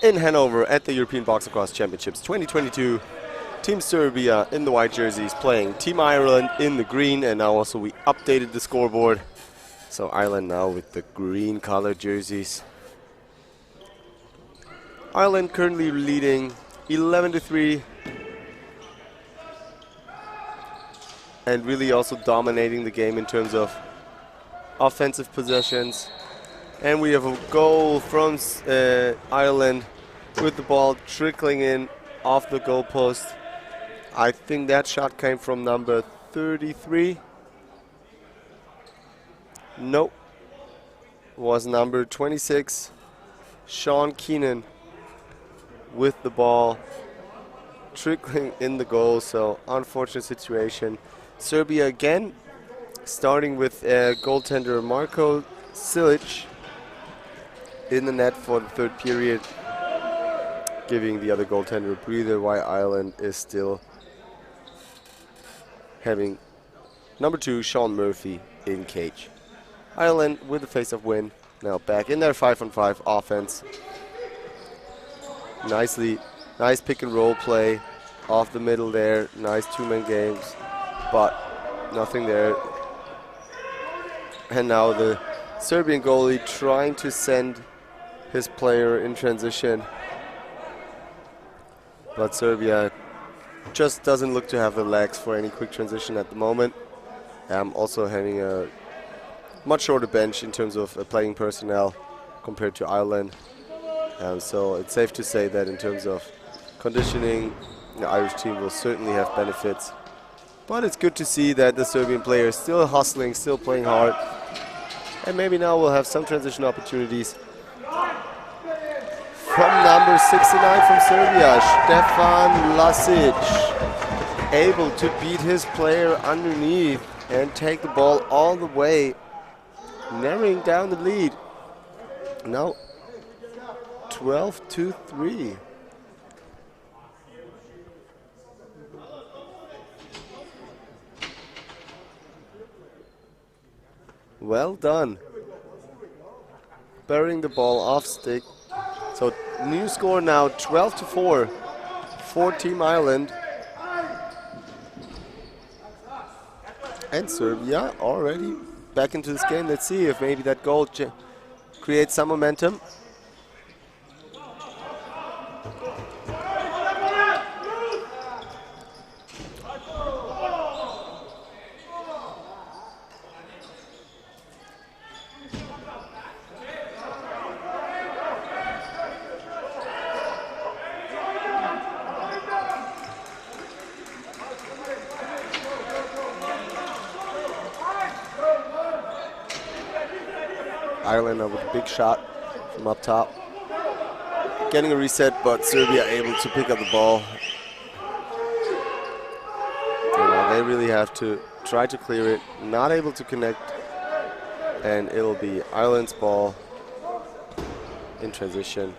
in Hanover at the European Box Lacrosse Championships 2022. Team Serbia in the white jerseys playing Team Ireland in the green, and now also we updated the scoreboard. So Ireland now with the green colored jerseys. Ireland currently leading 11-3 and really also dominating the game in terms of offensive possessions. And we have a goal from Ireland with the ball trickling in off the goalpost. I think that shot came from number 33. Nope. Was number 26, Sean Keenan, with the ball trickling in the goal. So unfortunate situation. Serbia again, starting with goaltender Marko Silic in the net for the third period, giving the other goaltender a breather, while Ireland is still having number 2, Sean Murphy, in cage. Ireland with the face-off win, now back in their 5-on-5 offense. Nice pick and roll play off the middle there, nice two-man games, but nothing there. And now the Serbian goalie trying to send his player in transition, but Serbia just doesn't look to have the legs for any quick transition at the moment. Also having a much shorter bench in terms of playing personnel compared to Ireland. So it's safe to say that in terms of conditioning, the Irish team will certainly have benefits. But it's good to see that the Serbian players still hustling, still playing hard. And maybe now we'll have some transition opportunities. From number 69 from Serbia, Stefan Lasic, able to beat his player underneath and take the ball all the way, narrowing down the lead. Now 12-3. Well done. Burying the ball off stick. So new score now 12-4 for Team Ireland. And Serbia already back into this game. Let's see if maybe that goal creates some momentum. Ireland with a big shot from up top. Getting a reset, but Serbia able to pick up the ball. Now they really have to try to clear it. Not able to connect. And it'll be Ireland's ball in transition.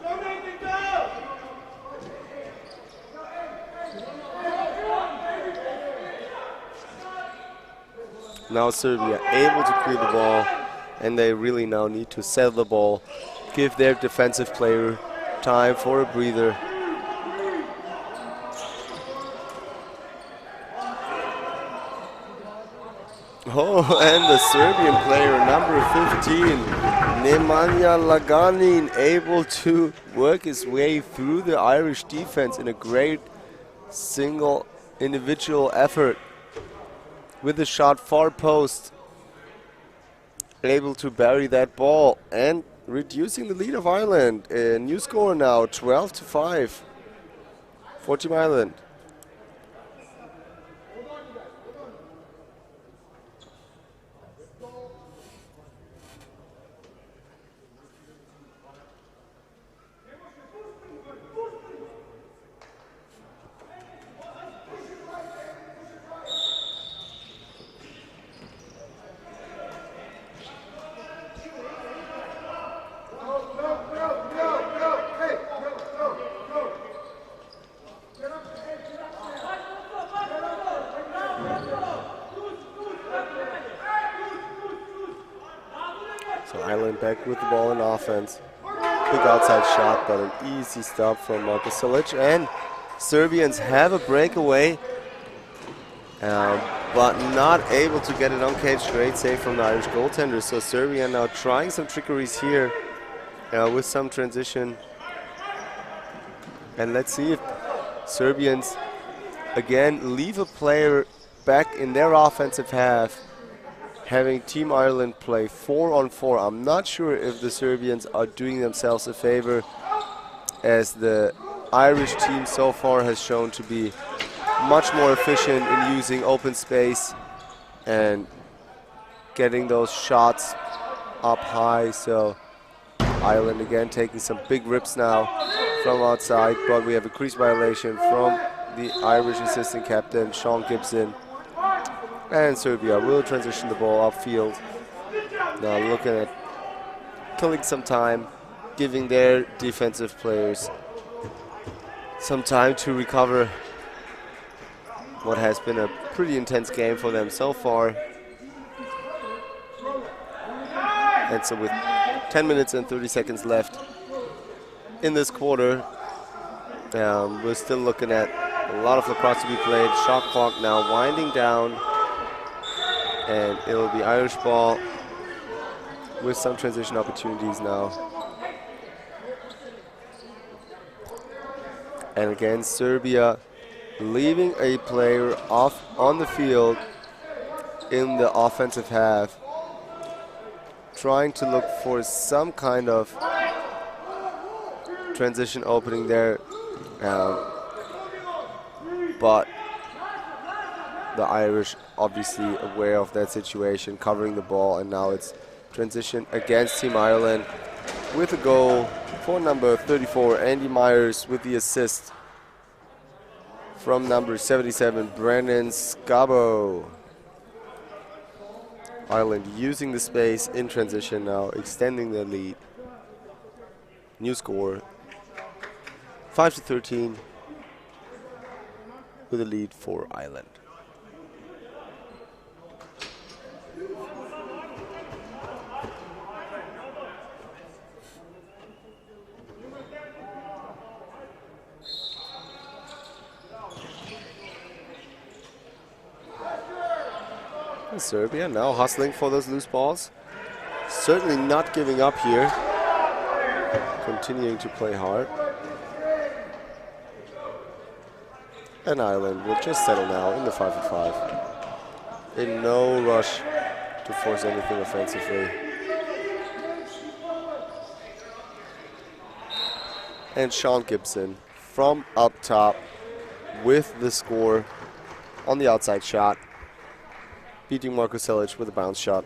Now Serbia able to clear the ball. And they really now need to settle the ball, give their defensive player time for a breather. Oh, and the Serbian player, number 15, Nemanja Laganin, able to work his way through the Irish defense in a great single individual effort with a shot far post. Able to bury that ball and reducing the lead of Ireland. A new score now, 12-5 for Team Ireland. So Ireland back with the ball in offense. big outside shot, but an easy stop from Marko Silic. And Serbians have a breakaway, but not able to get it uncaged. Great save from the Irish goaltender. So Serbia now trying some trickeries here with some transition. And let's see if Serbians again leave a player back in their offensive half, having Team Ireland play 4-on-4. I'm not sure if the Serbians are doing themselves a favor, as the Irish team so far has shown to be much more efficient in using open space and getting those shots up high. So Ireland again taking some big rips now from outside, but we have a crease violation from the Irish assistant captain, Sean Gibson. And Serbia will transition the ball upfield. Now looking at killing some time, giving their defensive players some time to recover what has been a pretty intense game for them so far. And so with 10 minutes and 30 seconds left in this quarter, we're still looking at a lot of lacrosse to be played. Shot clock now winding down, and it'll be Irish ball with some transition opportunities now. And again, Serbia leaving a player off on the field in the offensive half, trying to look for some kind of transition opening there, but the Irish obviously aware of that situation, covering the ball, and now it's transition against Team Ireland with a goal for number 34, Andy Myers, with the assist from number 77, Brandon Scabo. Ireland using the space in transition now, extending their lead. New score, 5-13, with a lead for Ireland. Serbia now hustling for those loose balls. Certainly not giving up here. Continuing to play hard. And Ireland will just settle now in the 5-5. In no rush to force anything offensively. And Sean Gibson from up top with the score on the outside shot, beating Marko Silic with a bounce shot.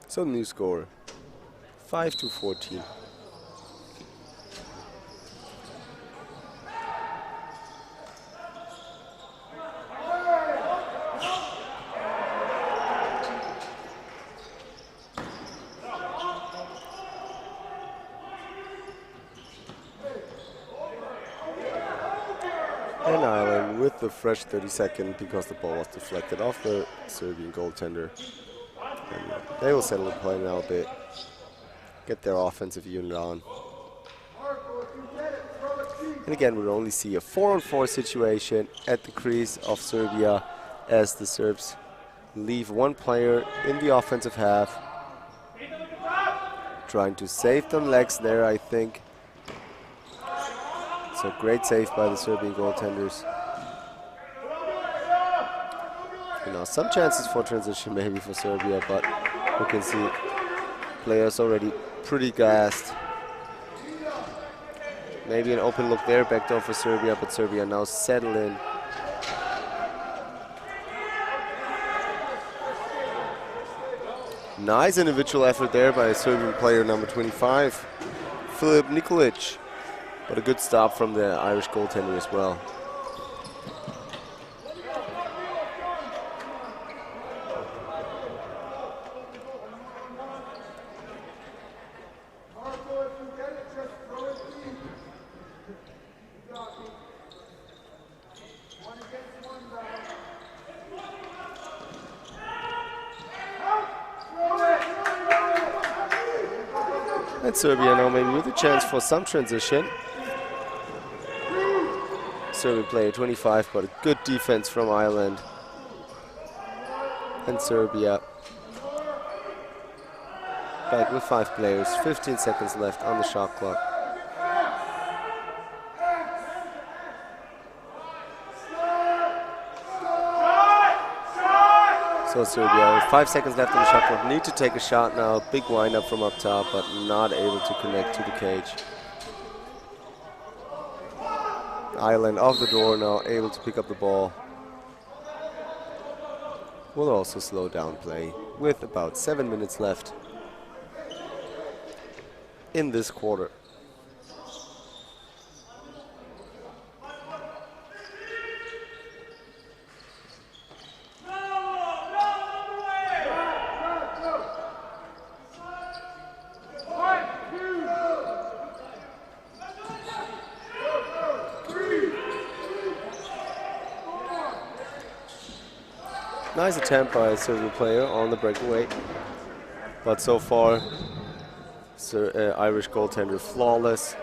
So new score, 5-14. And Ireland with the fresh 30-second, because the ball was deflected off the Serbian goaltender. And they will settle the play now a bit, get their offensive unit on. And again, we'll only see a 4-on-4 situation at the crease of Serbia, as the Serbs leave one player in the offensive half. Trying to save them legs there, I think. So great save by the Serbian goaltenders. You know, some chances for transition maybe for Serbia, but you can see players already pretty gassed. Maybe an open look there, backdoor for Serbia, but Serbia now settle in. Nice individual effort there by a Serbian player, number 25, Filip Nikolic. But a good stop from the Irish goaltender as well. And Serbia now maybe with a chance for some transition. Serbia player 25, but a good defense from Ireland. And Serbia back with 5 players, 15 seconds left on the shot clock. So Serbia with 5 seconds left on the shot clock need to take a shot now. Big wind up from up top, but not able to connect to the cage. Ireland off the door now, able to pick up the ball. Will also slow down play with about 7 minutes left in this quarter. Nice attempt by a Serbian player on the breakaway, but so far Irish goaltender flawless.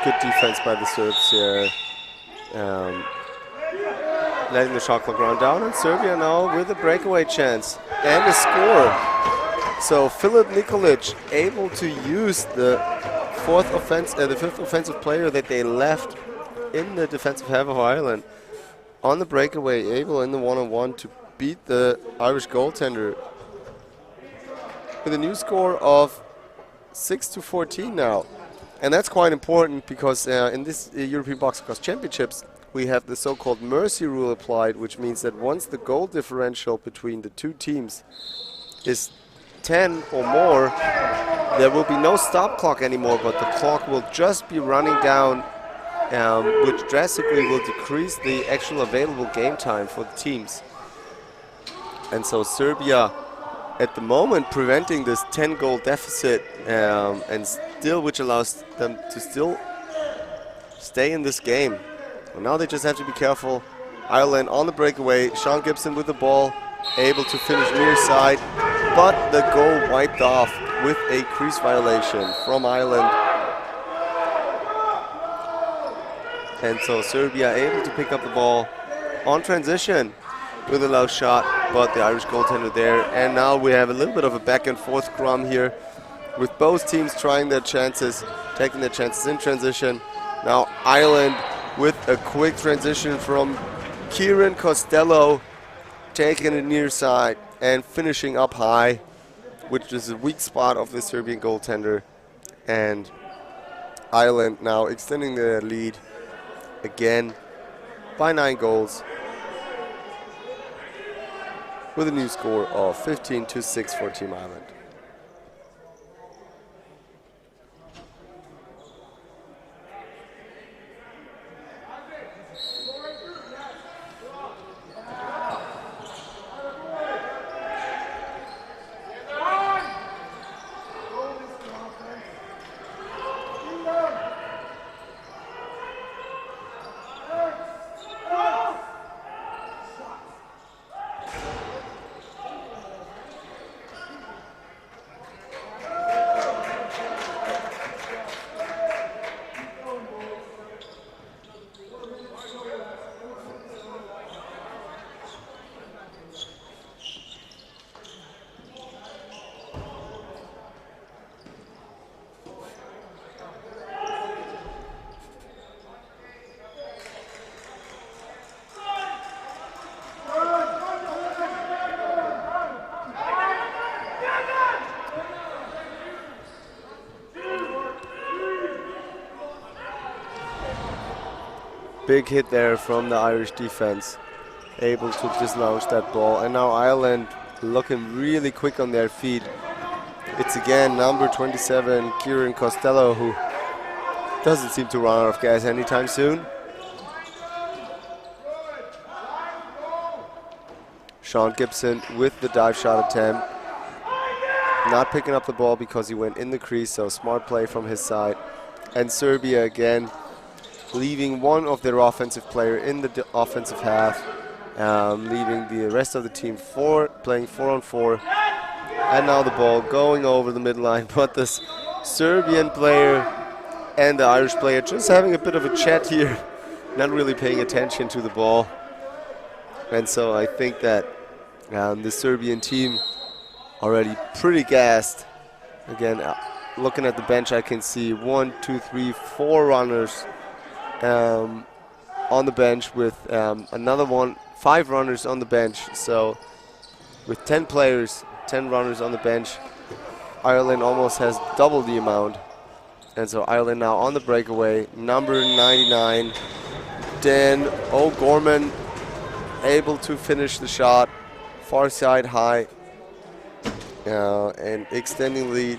Good defense by the Serbs here, letting the shot clock run down, and Serbia now with a breakaway chance and a score. So Filip Nikolic able to use the fifth offensive player that they left in the defensive half of Ireland on the breakaway, able in the one-on-one to beat the Irish goaltender with a new score of 6-14 now. And that's quite important because in this European Box Lacrosse Championships, we have the so-called mercy rule applied, which means that once the goal differential between the two teams is 10 or more, there will be no stop clock anymore, but the clock will just be running down, which drastically will decrease the actual available game time for the teams. And so Serbia, at the moment, preventing this 10-goal deficit, and still, which allows them to still stay in this game. Well, now they just have to be careful. Ireland on the breakaway. Sean Gibson with the ball, able to finish near side, but the goal wiped off with a crease violation from Ireland. And so Serbia able to pick up the ball on transition with a low shot, but the Irish goaltender there. And now we have a little bit of a back and forth scrum here, with both teams trying their chances, taking their chances in transition. Now Ireland with a quick transition from Kieran Costello, taking it near side and finishing up high, which is a weak spot of the Serbian goaltender. And Ireland now extending their lead again by 9 goals with a new score of 15-6 for Team Ireland. Big hit there from the Irish defense, able to dislodge that ball. And now Ireland looking really quick on their feet, It's again number 27, Kieran Costello, who doesn't seem to run out of gas anytime soon. Sean Gibson with the dive shot attempt. Not picking up the ball because he went in the crease, so smart play from his side. And Serbia again leaving one of their offensive player in the offensive half, leaving the rest of the team playing 4-on-4. And now the ball going over the midline, but this Serbian player and the Irish player just having a bit of a chat here, not really paying attention to the ball. And so I think that the Serbian team already pretty gassed. Again, looking at the bench, I can see 1, 2, 3, 4 runners on the bench with another 5 runners on the bench. So with 10 players, 10 runners on the bench, Ireland almost has double the amount. And so Ireland now on the breakaway, number 99, Dan O'Gorman, able to finish the shot, far side high, and extending lead.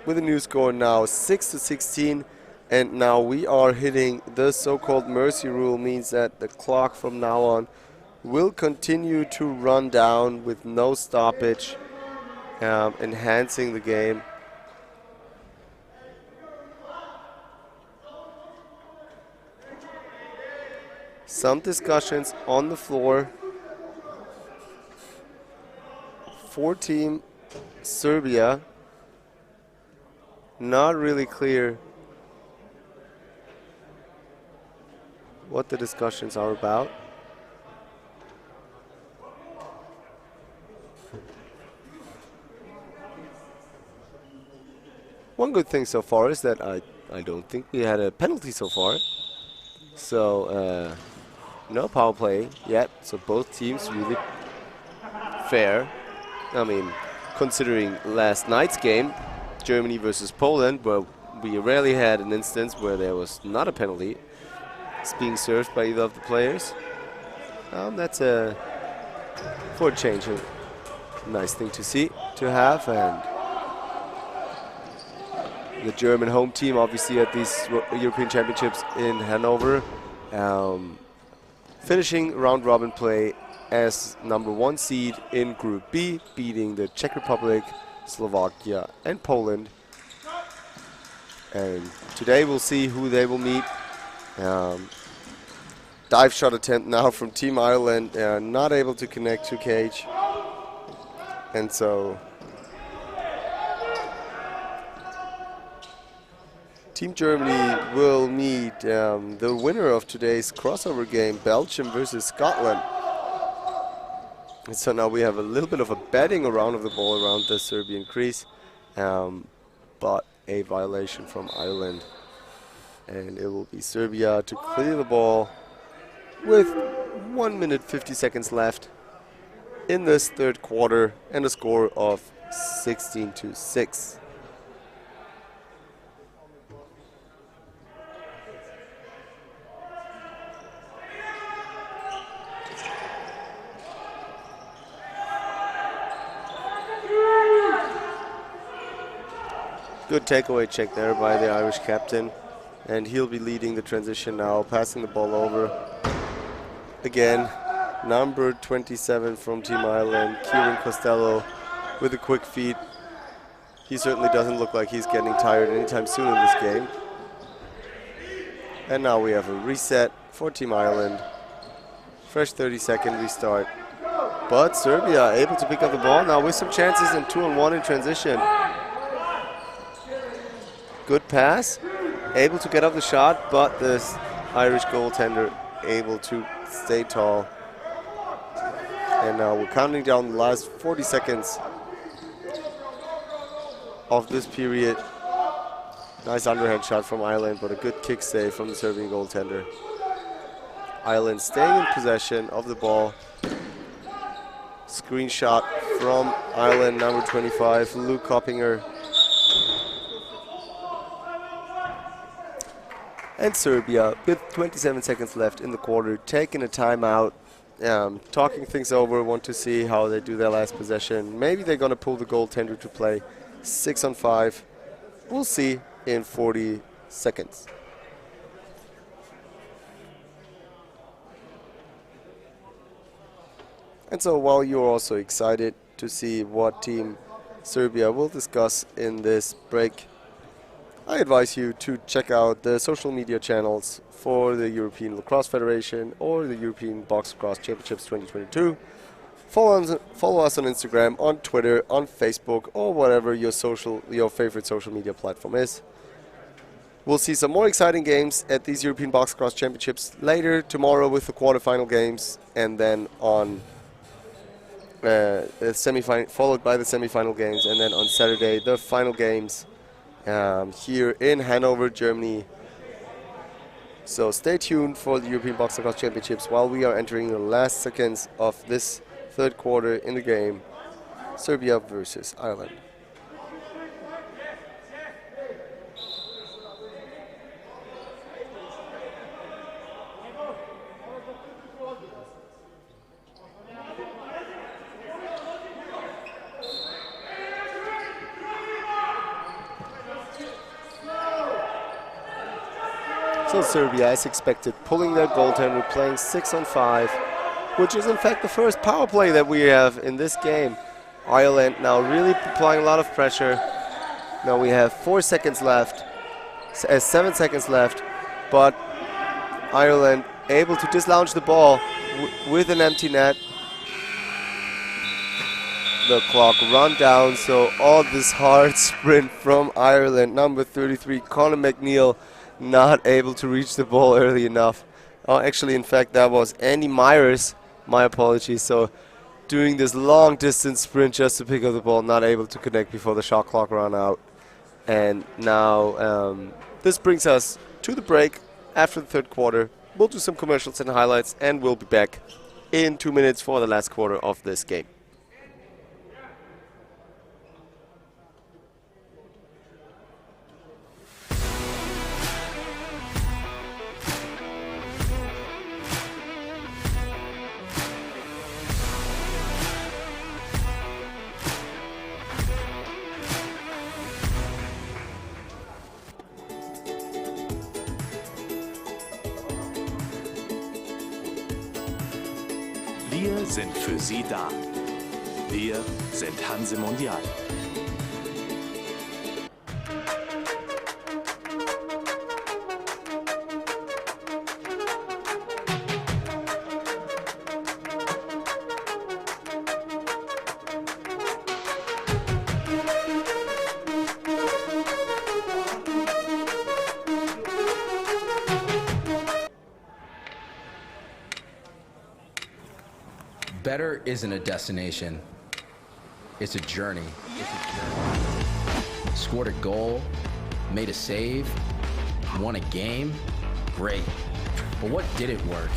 With a new score now 6-16, and now we are hitting the so-called mercy rule, means that the clock from now on will continue to run down with no stoppage, enhancing the game. Some discussions on the floor for Team Serbia. Not really clear what the discussions are about. One good thing so far is that I don't think we had a penalty so far. So no power play yet. So both teams really fair. I mean, considering last night's game, Germany versus Poland, where we rarely had an instance where there was not a penalty. It's being served by either of the players. That's for a change, a nice thing to see, to have. And the German home team, obviously, at these European Championships in Hanover, finishing round robin play as number 1 seed in Group B, beating the Czech Republic, Slovakia and Poland. And today we'll see who they will meet. Dive shot attempt now from Team Ireland, not able to connect to cage. And so Team Germany will meet the winner of today's crossover game, Belgium versus Scotland. And so now we have a little bit of a batting around of the ball around the Serbian crease, but a violation from Ireland. And it will be Serbia to clear the ball with 1 minute 50 seconds left in this third quarter and a score of 16-6. Good takeaway check there by the Irish captain, and he'll be leading the transition now, passing the ball over. Again, number 27 from Team Ireland, Kieran Costello, with a quick feed. He certainly doesn't look like he's getting tired anytime soon in this game. And now we have a reset for Team Ireland. Fresh 30-second restart. But Serbia able to pick up the ball now with some chances in 2-on-1 in transition. Good pass, able to get up the shot, but this Irish goaltender able to stay tall. And now we're counting down the last 40 seconds of this period. Nice underhand shot from Ireland, but a good kick save from the Serbian goaltender. Ireland staying in possession of the ball. Screenshot from Ireland, number 25, Luke Coppinger. And Serbia, with 27 seconds left in the quarter, taking a timeout, talking things over, want to see how they do their last possession. Maybe they're going to pull the goaltender to play 6-on-5. We'll see in 40 seconds. And so while you're also excited to see what team Serbia will discuss in this break, I advise you to check out the social media channels for the European Lacrosse Federation or the European Box Lacrosse Championships 2022. Follow us on Instagram, on Twitter, on Facebook, or whatever your favorite social media platform is. We'll see some more exciting games at these European Box Lacrosse Championships later tomorrow with the quarterfinal games, and then on the followed by the semifinal games, and then on Saturday the final games here in Hanover, Germany. So stay tuned for the European Box Lacrosse Championships while we are entering the last seconds of this third quarter in the game. Serbia versus Ireland. So Serbia, as expected, pulling their goaltender, playing 6-on-5, which is in fact the first power play that we have in this game. Ireland now really applying a lot of pressure. Now we have 4 seconds left, 7 seconds left, but Ireland able to dislodge the ball with an empty net. The clock run down, so all this hard sprint from Ireland. Number 33, Conor McNeil, not able to reach the ball early enough. Oh, actually, in fact, that was Andy Myers. My apologies. So doing this long distance sprint just to pick up the ball, not able to connect before the shot clock ran out. And now this brings us to the break after the third quarter. We'll do some commercials and highlights, and we'll be back in 2 minutes for the last quarter of this game. Wir sind für Sie da. Wir sind Hanse Mondial. Better isn't a destination, it's a journey. Scored a goal, made a save, won a game, great. But what didn't work?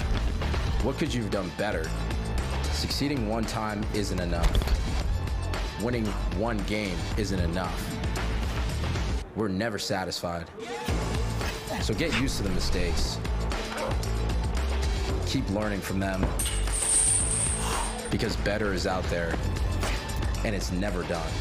What could you have done better? Succeeding one time isn't enough. Winning one game isn't enough. We're never satisfied. So get used to the mistakes. Keep learning from them. Because better is out there, and it's never done.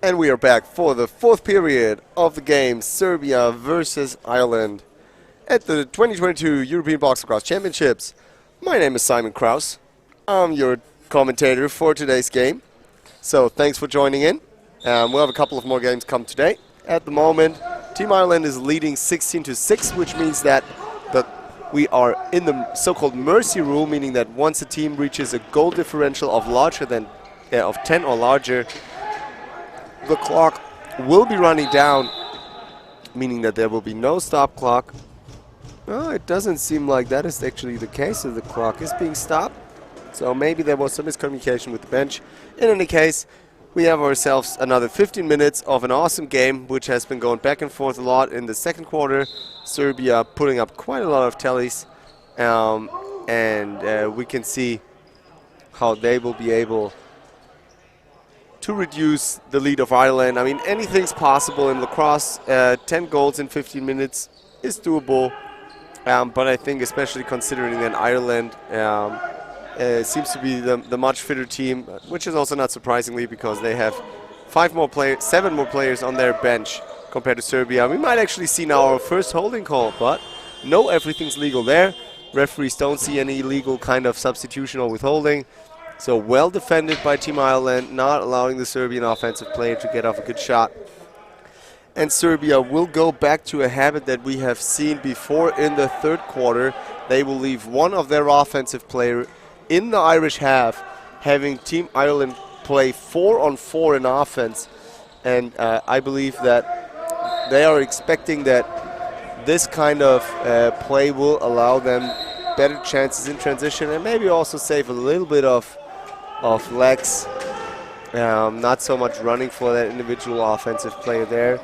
And we are back for the fourth period of the game, Serbia versus Ireland, at the 2022 European Box Lacrosse Championships. My name is Simon Kraus. I'm your commentator for today's game. So thanks for joining in. We'll have a couple of more games come today. At the moment, Team Ireland is leading 16-6, which means that we are in the so-called mercy rule, meaning that once a team reaches a goal differential of of 10 or larger, the clock will be running down, meaning that there will be no stop clock Oh, it doesn't seem like that is actually the case. So the clock is being stopped. So maybe there was some miscommunication with the bench. In any case, we have ourselves another 15 minutes of an awesome game, which has been going back and forth a lot in the second quarter. Serbia putting up quite a lot of tallies. And we can see how they will be able to reduce the lead of Ireland. I mean, anything's possible in lacrosse. 10 goals in 15 minutes is doable. But I think especially considering that Ireland seems to be the much fitter team, which is also not surprisingly because they have 7 more players on their bench compared to Serbia. We might actually see now our first holding call, but no, everything's legal there. Referees don't see any illegal kind of substitution or withholding. So well defended by Team Ireland, not allowing the Serbian offensive player to get off a good shot. And Serbia will go back to a habit that we have seen before in the third quarter. They will leave one of their offensive player in the Irish half, having Team Ireland play 4-on-4 in offense. And I believe that they are expecting that this kind of play will allow them better chances in transition and maybe also save a little bit of legs. Not so much running for that individual offensive player there.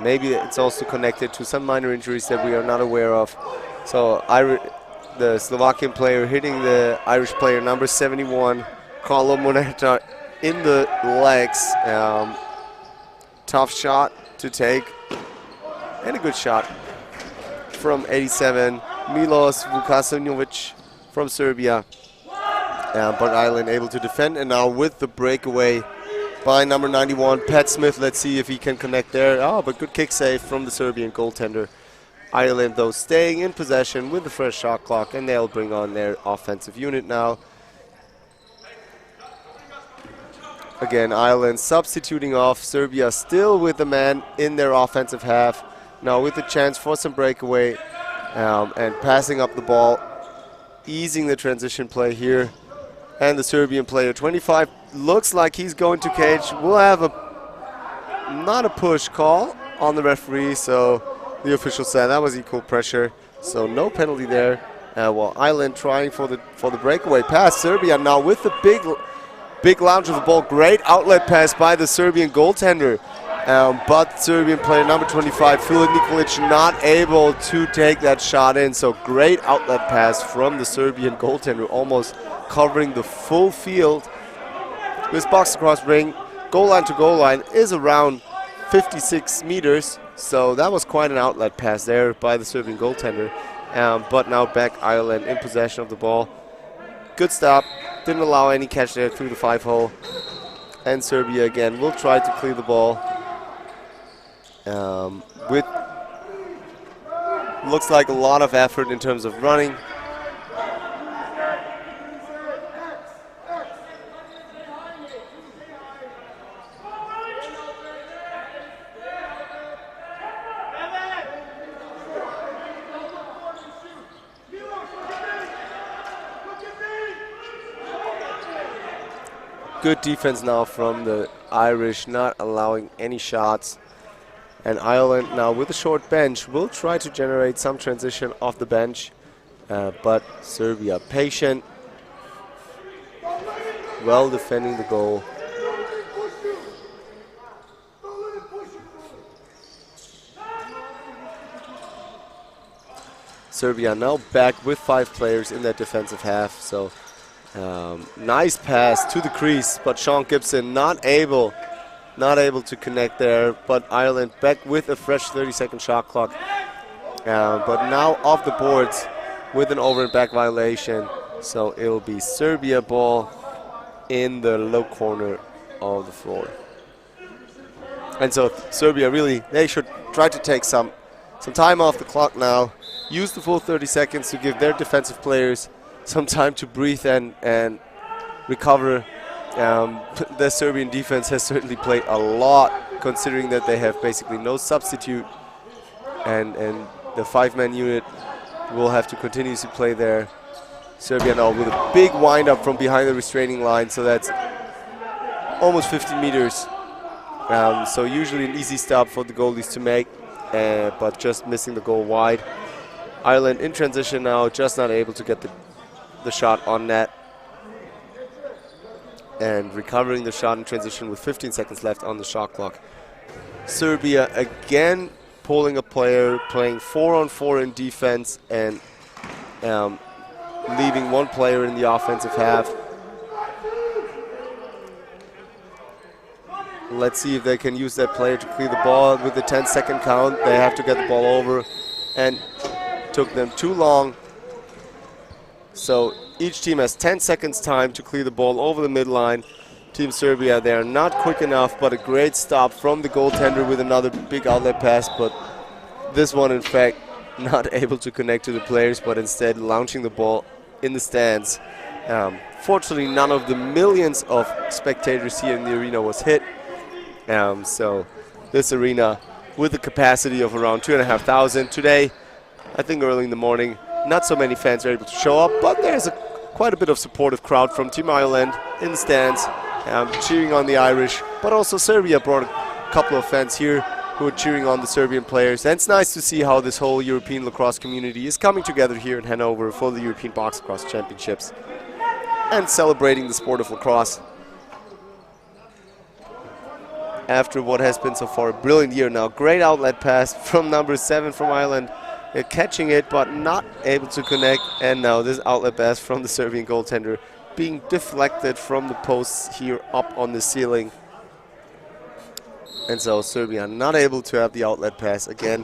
Maybe it's also connected to some minor injuries that we are not aware of. So the Slovakian player hitting the Irish player number 71, Carlo Moneta, in the legs. Tough shot to take and a good shot from 87, Milos Vukasinovic from Serbia. But Ireland able to defend, and now with the breakaway by number 91, Pat Smith. Let's see if he can connect there. Oh, but good kick save from the Serbian goaltender. Ireland, though, staying in possession with the fresh shot clock, and they'll bring on their offensive unit now. Again, Ireland substituting off. Serbia still with the man in their offensive half. Now with the chance for some breakaway and passing up the ball, easing the transition play here. And the Serbian player, 25, looks like he's going to cage. We'll have not a push call on the referee, so the official said that was equal pressure, so no penalty there. While Ireland trying for the breakaway pass. Serbia now with the big launch of the ball. Great outlet pass by the Serbian goaltender, but Serbian player number 25, Filip Nikolic, not able to take that shot in. So great outlet pass from the Serbian goaltender, almost covering the full field. This box across ring, goal line to goal line, is around 56 meters. So that was quite an outlet pass there by the Serbian goaltender. But now back Ireland in possession of the ball. Good stop. Didn't allow any catch there through the 5-hole. And Serbia again will try to clear the ball. With looks like a lot of effort in terms of running. Good defense now from the Irish, not allowing any shots. And Ireland now with a short bench will try to generate some transition off the bench. But Serbia patient, well defending the goal. Serbia now back with 5 players in that defensive half. So nice pass to the crease, but Sean Gibson not able to connect there. But Ireland back with a fresh 30-second shot clock. But now off the boards with an over and back violation. So it'll be Serbia ball in the low corner of the floor. And so Serbia really, they should try to take some time off the clock now. Use the full 30 seconds to give their defensive players some time to breathe and recover. The Serbian defense has certainly played a lot, considering that they have basically no substitute, and the 5-man unit will have to continuously play there. Serbia now with a big wind-up from behind the restraining line, so that's almost 50 meters. So usually an easy stop for the goalies to make, but just missing the goal wide. Ireland in transition now, just not able to get the shot on net. And recovering the shot in transition with 15 seconds left on the shot clock. Serbia again pulling a player, playing 4-on-4 in defense and leaving one player in the offensive half. Let's see if they can use that player to clear the ball. With the 10-second count, they have to get the ball over, and took them too long. So each team has 10 seconds time to clear the ball over the midline. Team Serbia, they are not quick enough, but a great stop from the goaltender with another big outlet pass. But this one, in fact, not able to connect to the players, but instead launching the ball in the stands. Fortunately, none of the millions of spectators here in the arena was hit. So this arena, with a capacity of around 2,500 today, I think early in the morning, not so many fans are able to show up, but there's quite a bit of supportive crowd from Team Ireland in the stands, cheering on the Irish, but also Serbia brought a couple of fans here who are cheering on the Serbian players. And it's nice to see how this whole European lacrosse community is coming together here in Hanover for the European Box Lacrosse Championships and celebrating the sport of lacrosse. After what has been so far a brilliant year now. Great outlet pass from number 7 from Ireland. Catching it but not able to connect. And now this outlet pass from the Serbian goaltender being deflected from the posts here up on the ceiling. And so Serbia not able to have the outlet pass again.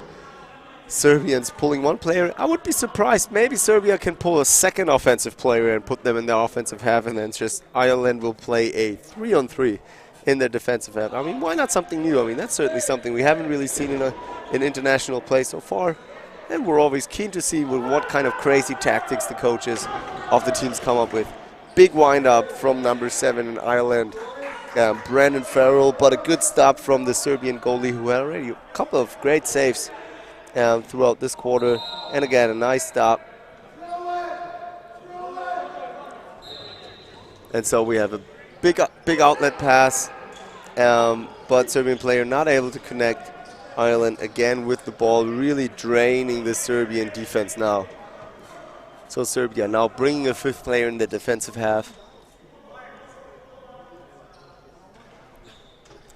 Serbians pulling one player. I would be surprised. Maybe Serbia can pull a second offensive player and put them in the offensive half, and then just Ireland will play a 3-on-3 in their defensive half. I mean, why not something new? I mean, that's certainly something we haven't really seen in international play so far. And we're always keen to see what kind of crazy tactics the coaches of the teams come up with. Big wind-up from number 7 in Ireland, Brandon Farrell, but a good stop from the Serbian goalie, who had already a couple of great saves throughout this quarter. And again, a nice stop. And so we have a big outlet pass, but Serbian player not able to connect. Ireland again with the ball, really draining the Serbian defense now. So Serbia now bringing a 5th player in the defensive half.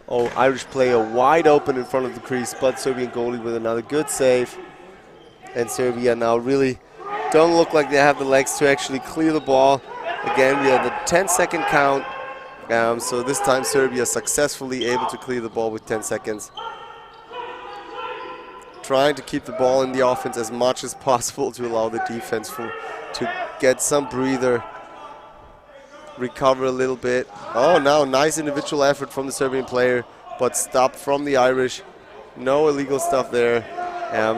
Oh, Irish player wide open in front of the crease, but Serbian goalie with another good save. And Serbia now really don't look like they have the legs to actually clear the ball. Again, we have the 10-second count. So this time Serbia successfully able to clear the ball with 10 seconds. Trying to keep the ball in the offense as much as possible to allow the defense to get some breather, recover a little bit. Oh, now nice individual effort from the Serbian player, but stopped from the Irish. No illegal stuff there.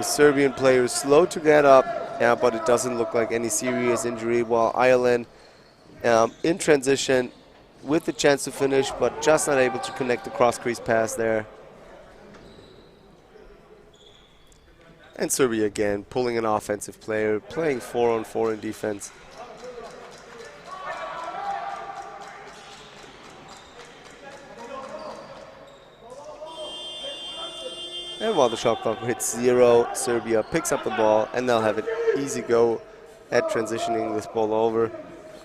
Serbian player slow to get up, but it doesn't look like any serious injury, while Ireland in transition with the chance to finish, but just not able to connect the cross-crease pass there. And Serbia again pulling an offensive player, playing 4-on-4 in defense. And while the shot clock hits 0, Serbia picks up the ball, and they'll have an easy go at transitioning this ball over.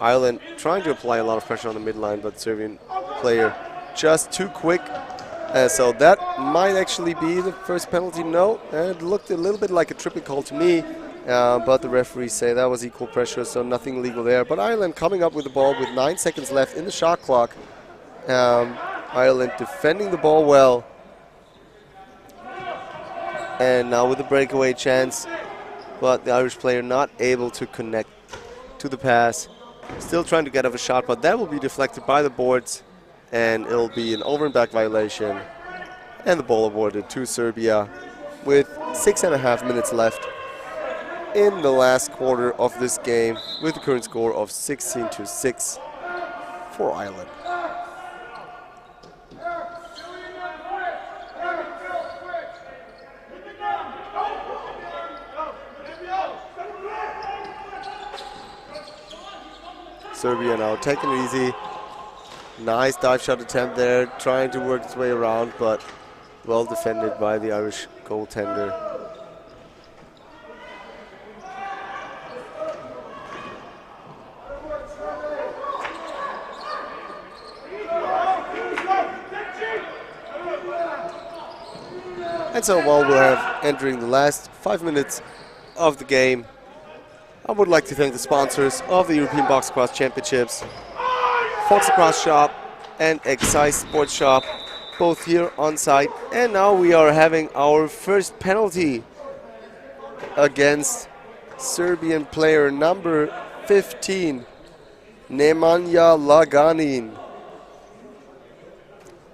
Ireland trying to apply a lot of pressure on the midline, but Serbian player just too quick. So that might actually be the first penalty. No, it looked a little bit like a tripping call to me, but the referees say that was equal pressure, so nothing legal there. But Ireland coming up with the ball with 9 seconds left in the shot clock. Ireland defending the ball well. And now with a breakaway chance, but the Irish player not able to connect to the pass. Still trying to get off a shot, but that will be deflected by the boards. And it'll be an over and back violation, and the ball awarded to Serbia with 6.5 minutes left in the last quarter of this game, with the current score of 16-6 for Ireland. Serbia now taking it easy. Nice dive shot attempt there, trying to work its way around, but well defended by the Irish goaltender. And so while we'll have entering the last 5 minutes of the game, I would like to thank the sponsors of the European Box Lacrosse Championships, Fox Lacrosse Shop and Excise Sports Shop, both here on site. And now we are having our first penalty against Serbian player number 15, Nemanja Laganin.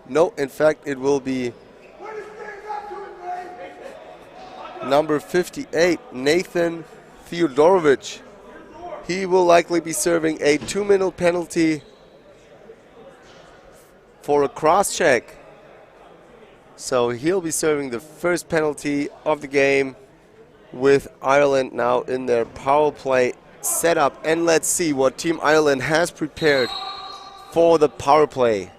No, in fact, it will be number 58, Nathan Theodorovic. He will likely be serving a 2-minute penalty for a cross check. So he'll be serving the first penalty of the game with Ireland now in their power play setup. And let's see what Team Ireland has prepared for the power play.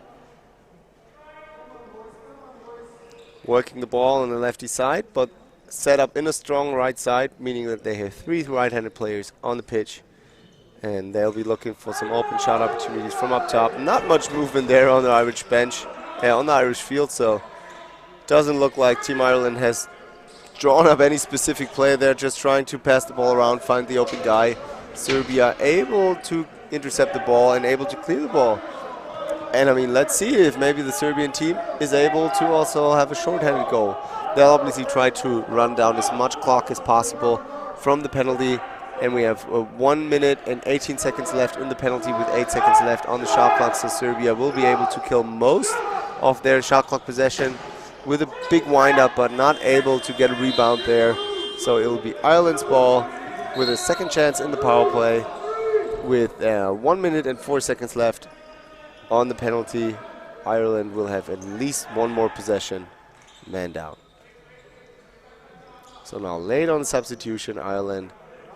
Working the ball on the lefty side, but set up in a strong right side, meaning that they have 3 right-handed players on the pitch. And they'll be looking for some open shot opportunities from up top. Not much movement there on the Irish bench, on the Irish field, so doesn't look like Team Ireland has drawn up any specific player. They're just trying to pass the ball around, find the open guy. Serbia able to intercept the ball and able to clear the ball. And I mean, let's see if maybe the Serbian team is able to also have a short-handed goal. They'll obviously try to run down as much clock as possible from the penalty. And we have 1 minute and 18 seconds left in the penalty with 8 seconds left on the shot clock. So Serbia will be able to kill most of their shot clock possession with a big wind-up, but not able to get a rebound there. So it will be Ireland's ball with a second chance in the power play with 1 minute and 4 seconds left on the penalty. Ireland will have at least one more possession, man down. So now late on the substitution, Ireland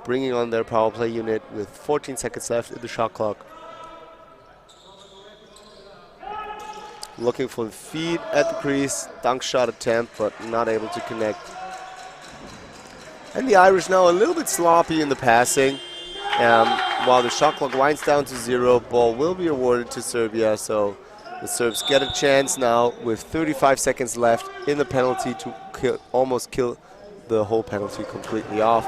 bringing on their power play unit with 14 seconds left in the shot clock. Looking for the feed at the crease, dunk shot attempt, but not able to connect. And the Irish now a little bit sloppy in the passing. While the shot clock winds down to 0, ball will be awarded to Serbia. So the Serbs get a chance now with 35 seconds left in the penalty to almost kill the whole penalty completely off.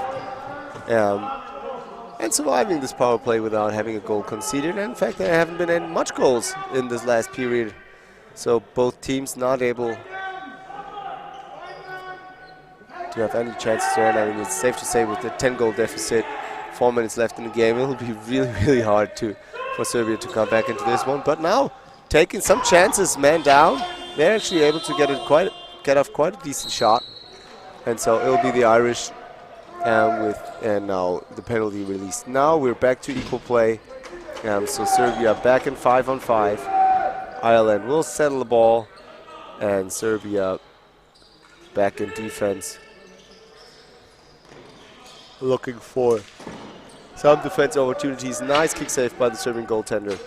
And surviving this power play without having a goal conceded. And in fact, there haven't been any much goals in this last period. So both teams not able to have any chances there. And I mean, it's safe to say with the 10-goal deficit, 4 minutes left in the game, it will be really, really hard for Serbia to come back into this one. But now, taking some chances, man down, they're actually able to get off quite a decent shot. And so it will be the Irish and now the penalty released. Now we're back to equal play. So Serbia back in 5-on-5. Ireland will settle the ball, and Serbia back in defense, looking for some defense opportunities. Nice kick save by the Serbian goaltender.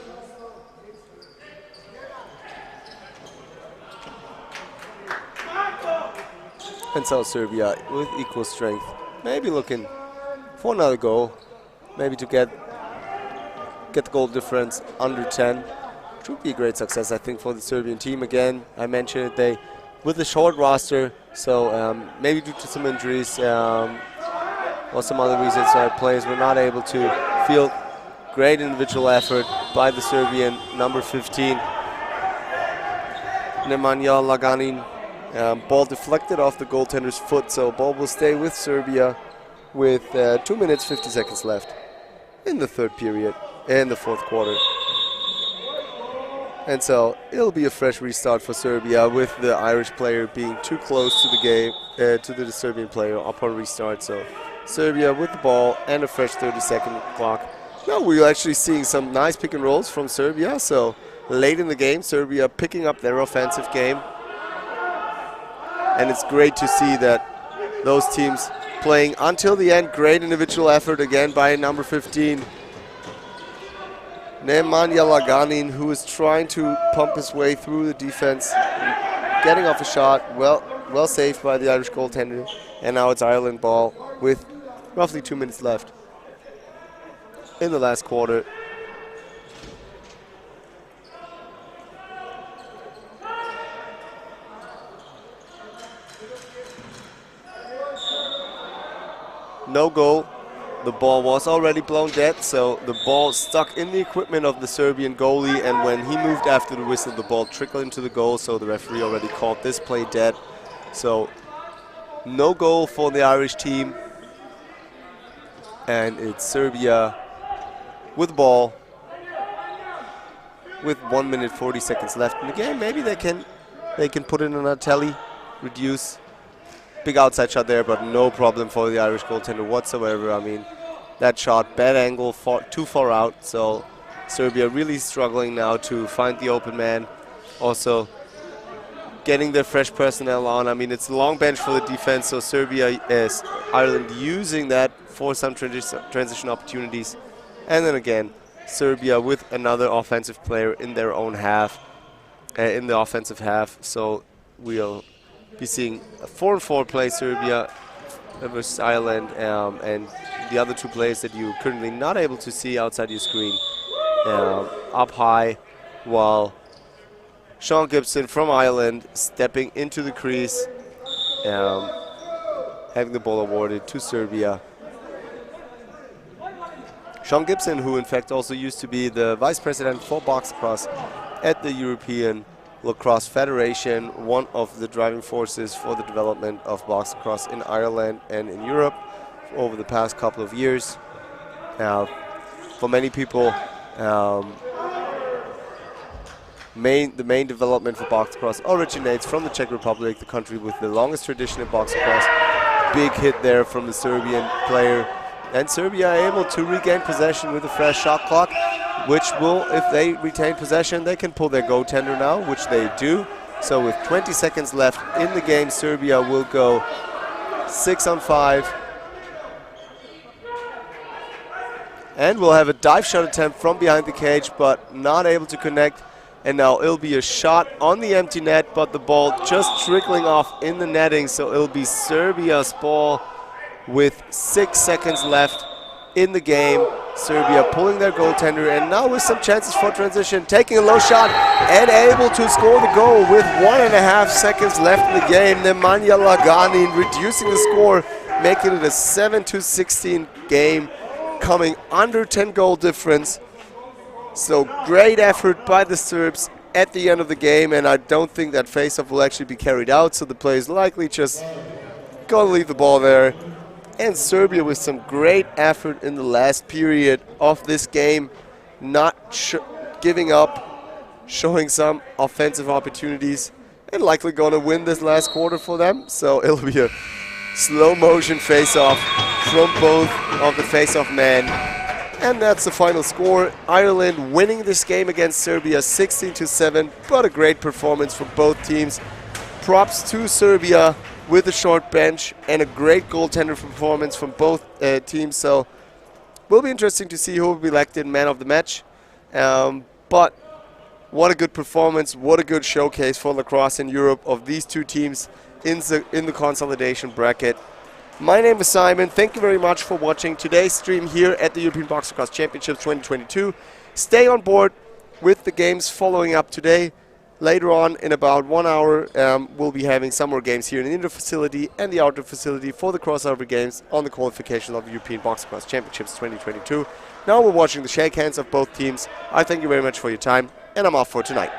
And so Serbia with equal strength, maybe looking for another goal, maybe to get the goal difference under 10. Which would be a great success, I think, for the Serbian team. Again, I mentioned it, they with a short roster, so maybe due to some injuries or some other reasons, players were not able to field great individual effort by the Serbian number 15, Nemanja Laganin. Ball deflected off the goaltender's foot, so ball will stay with Serbia with 2 minutes 50 seconds left in the third period and the fourth quarter. And so it'll be a fresh restart for Serbia with the Irish player being too close to the game, to the Serbian player upon restart. So Serbia with the ball and a fresh 30-second clock. Now we're actually seeing some nice pick and rolls from Serbia. So late in the game, Serbia picking up their offensive game. And it's great to see that those teams playing until the end. Great individual effort again by number 15. Nemanja Laganin, who is trying to pump his way through the defense, getting off a shot, well saved by the Irish goaltender. And now it's Ireland ball with roughly 2 minutes left in the last quarter. No goal. The ball was already blown dead, so the ball stuck in the equipment of the Serbian goalie, and when he moved after the whistle, the ball trickled into the goal, so the referee already called this play dead. So no goal for the Irish team, and it's Serbia with the ball with 1 minute 40 seconds left in the game. Maybe they can put it on a tally, reduce. Big outside shot there, but no problem for the Irish goaltender whatsoever. I mean, that shot, bad angle, too far out. So Serbia really struggling now to find the open man. Also getting their fresh personnel on. I mean, it's a long bench for the defense, so Serbia is Ireland using that for some transition opportunities. And then again, Serbia with another offensive player in their own half, in the offensive half. So we'll be seeing a 4-on-4 play, Serbia versus Ireland, and the other two players that you're currently not able to see outside your screen up high, while Sean Gibson from Ireland stepping into the crease, having the ball awarded to Serbia. Sean Gibson, who in fact also used to be the vice president for box lacrosse at the European Lacrosse Federation, one of the driving forces for the development of box lacrosse in Ireland and in Europe over the past couple of years. For many people, the main development for box lacrosse originates from the Czech Republic, the country with the longest tradition in box lacrosse. Big hit there from the Serbian player, and Serbia able to regain possession with a fresh shot clock, which will, if they retain possession, they can pull their goaltender now, which they do. So with 20 seconds left in the game, Serbia will go 6-on-5. And we'll have a dive shot attempt from behind the cage, but not able to connect. And now it'll be a shot on the empty net, but the ball just trickling off in the netting. So it'll be Serbia's ball with 6 seconds left in the game. Serbia pulling their goaltender, and now with some chances for transition, taking a low shot and able to score the goal with 1.5 seconds left in the game. Nemanja Laganin reducing the score, making it a 7-16 game, coming under 10 goal difference. So great effort by the Serbs at the end of the game, and I don't think that faceoff will actually be carried out, so the players likely just gonna leave the ball there. And Serbia with some great effort in the last period of this game, not giving up, showing some offensive opportunities, and likely going to win this last quarter for them. So it'll be a slow motion face-off from both of the face-off men. And that's the final score. Ireland winning this game against Serbia 16-7, but a great performance from both teams. Props to Serbia with a short bench and a great goaltender performance from both teams. So will be interesting to see who will be elected man of the match. But what a good performance, what a good showcase for lacrosse in Europe of these two teams in the consolidation bracket. My name is Simon. Thank you very much for watching today's stream here at the European Box Lacrosse Championships 2022. Stay on board with the games following up today. Later on, in about 1 hour, we'll be having some more games here in the indoor facility and the outdoor facility for the crossover games on the qualification of the European Box Lacrosse Championships 2022. Now we're watching the shake hands of both teams. I thank you very much for your time, and I'm off for tonight.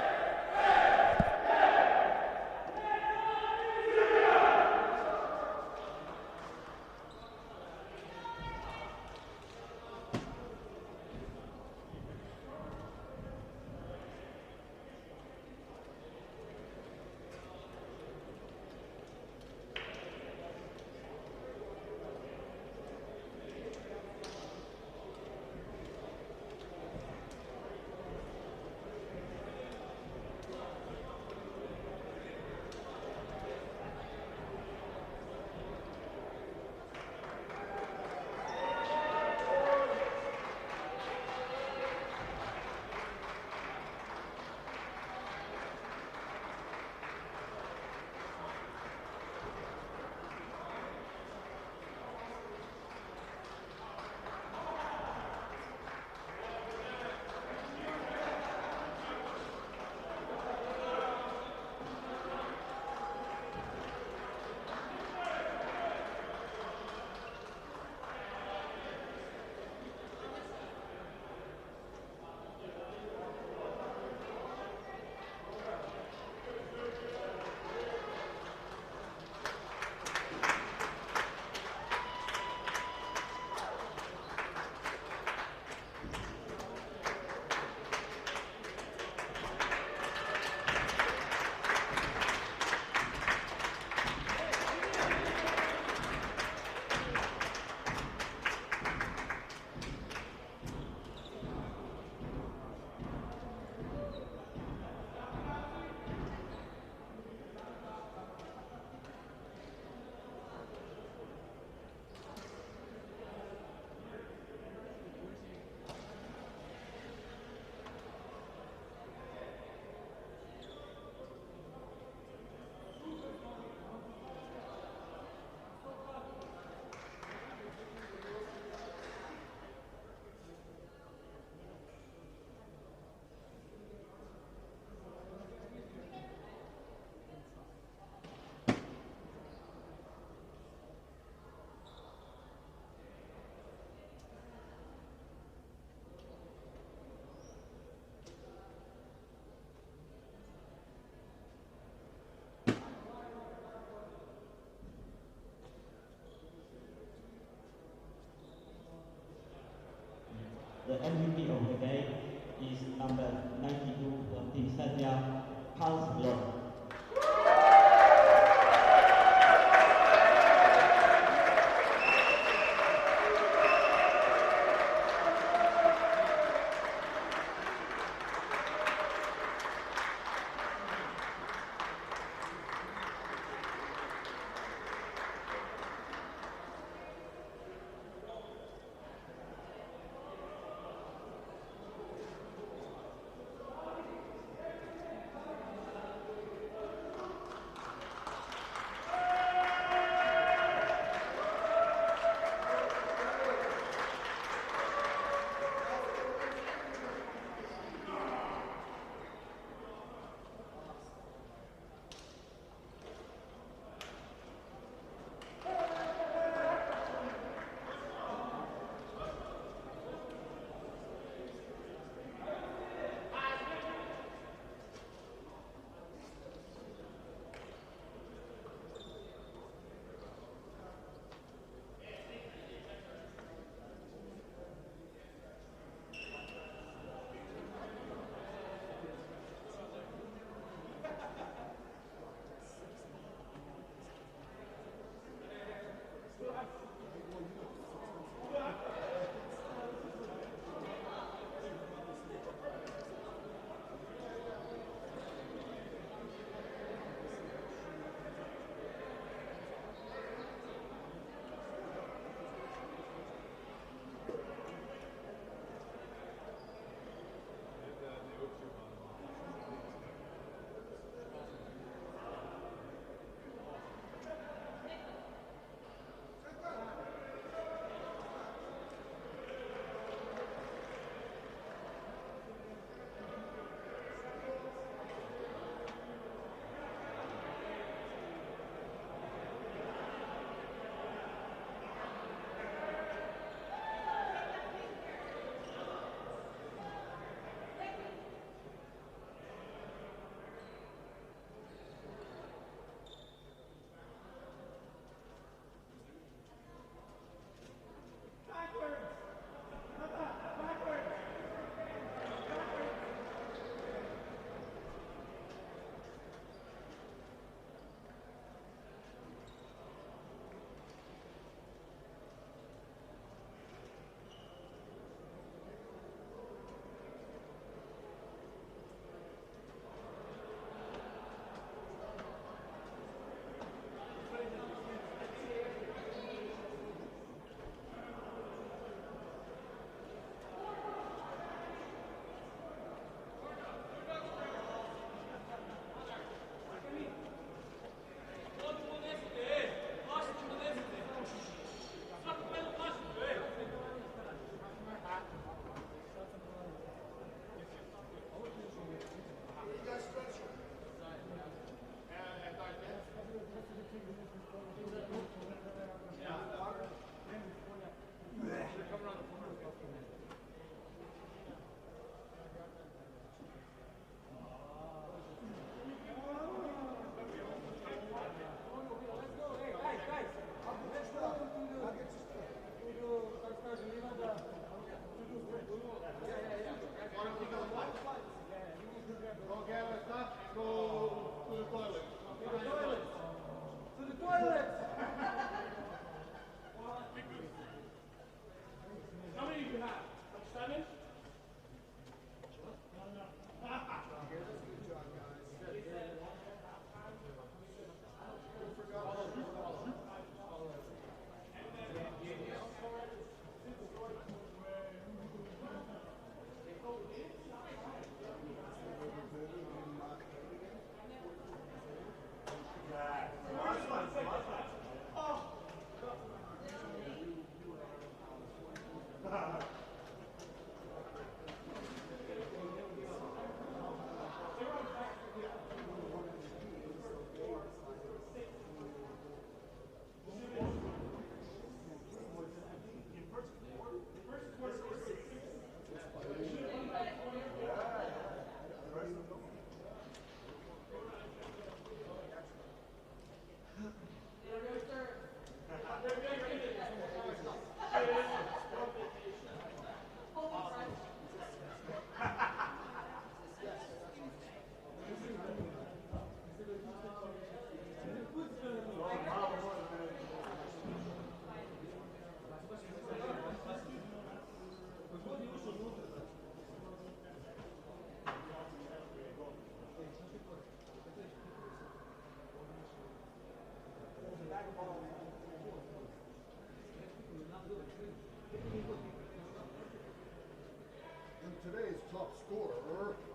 Today's top scorer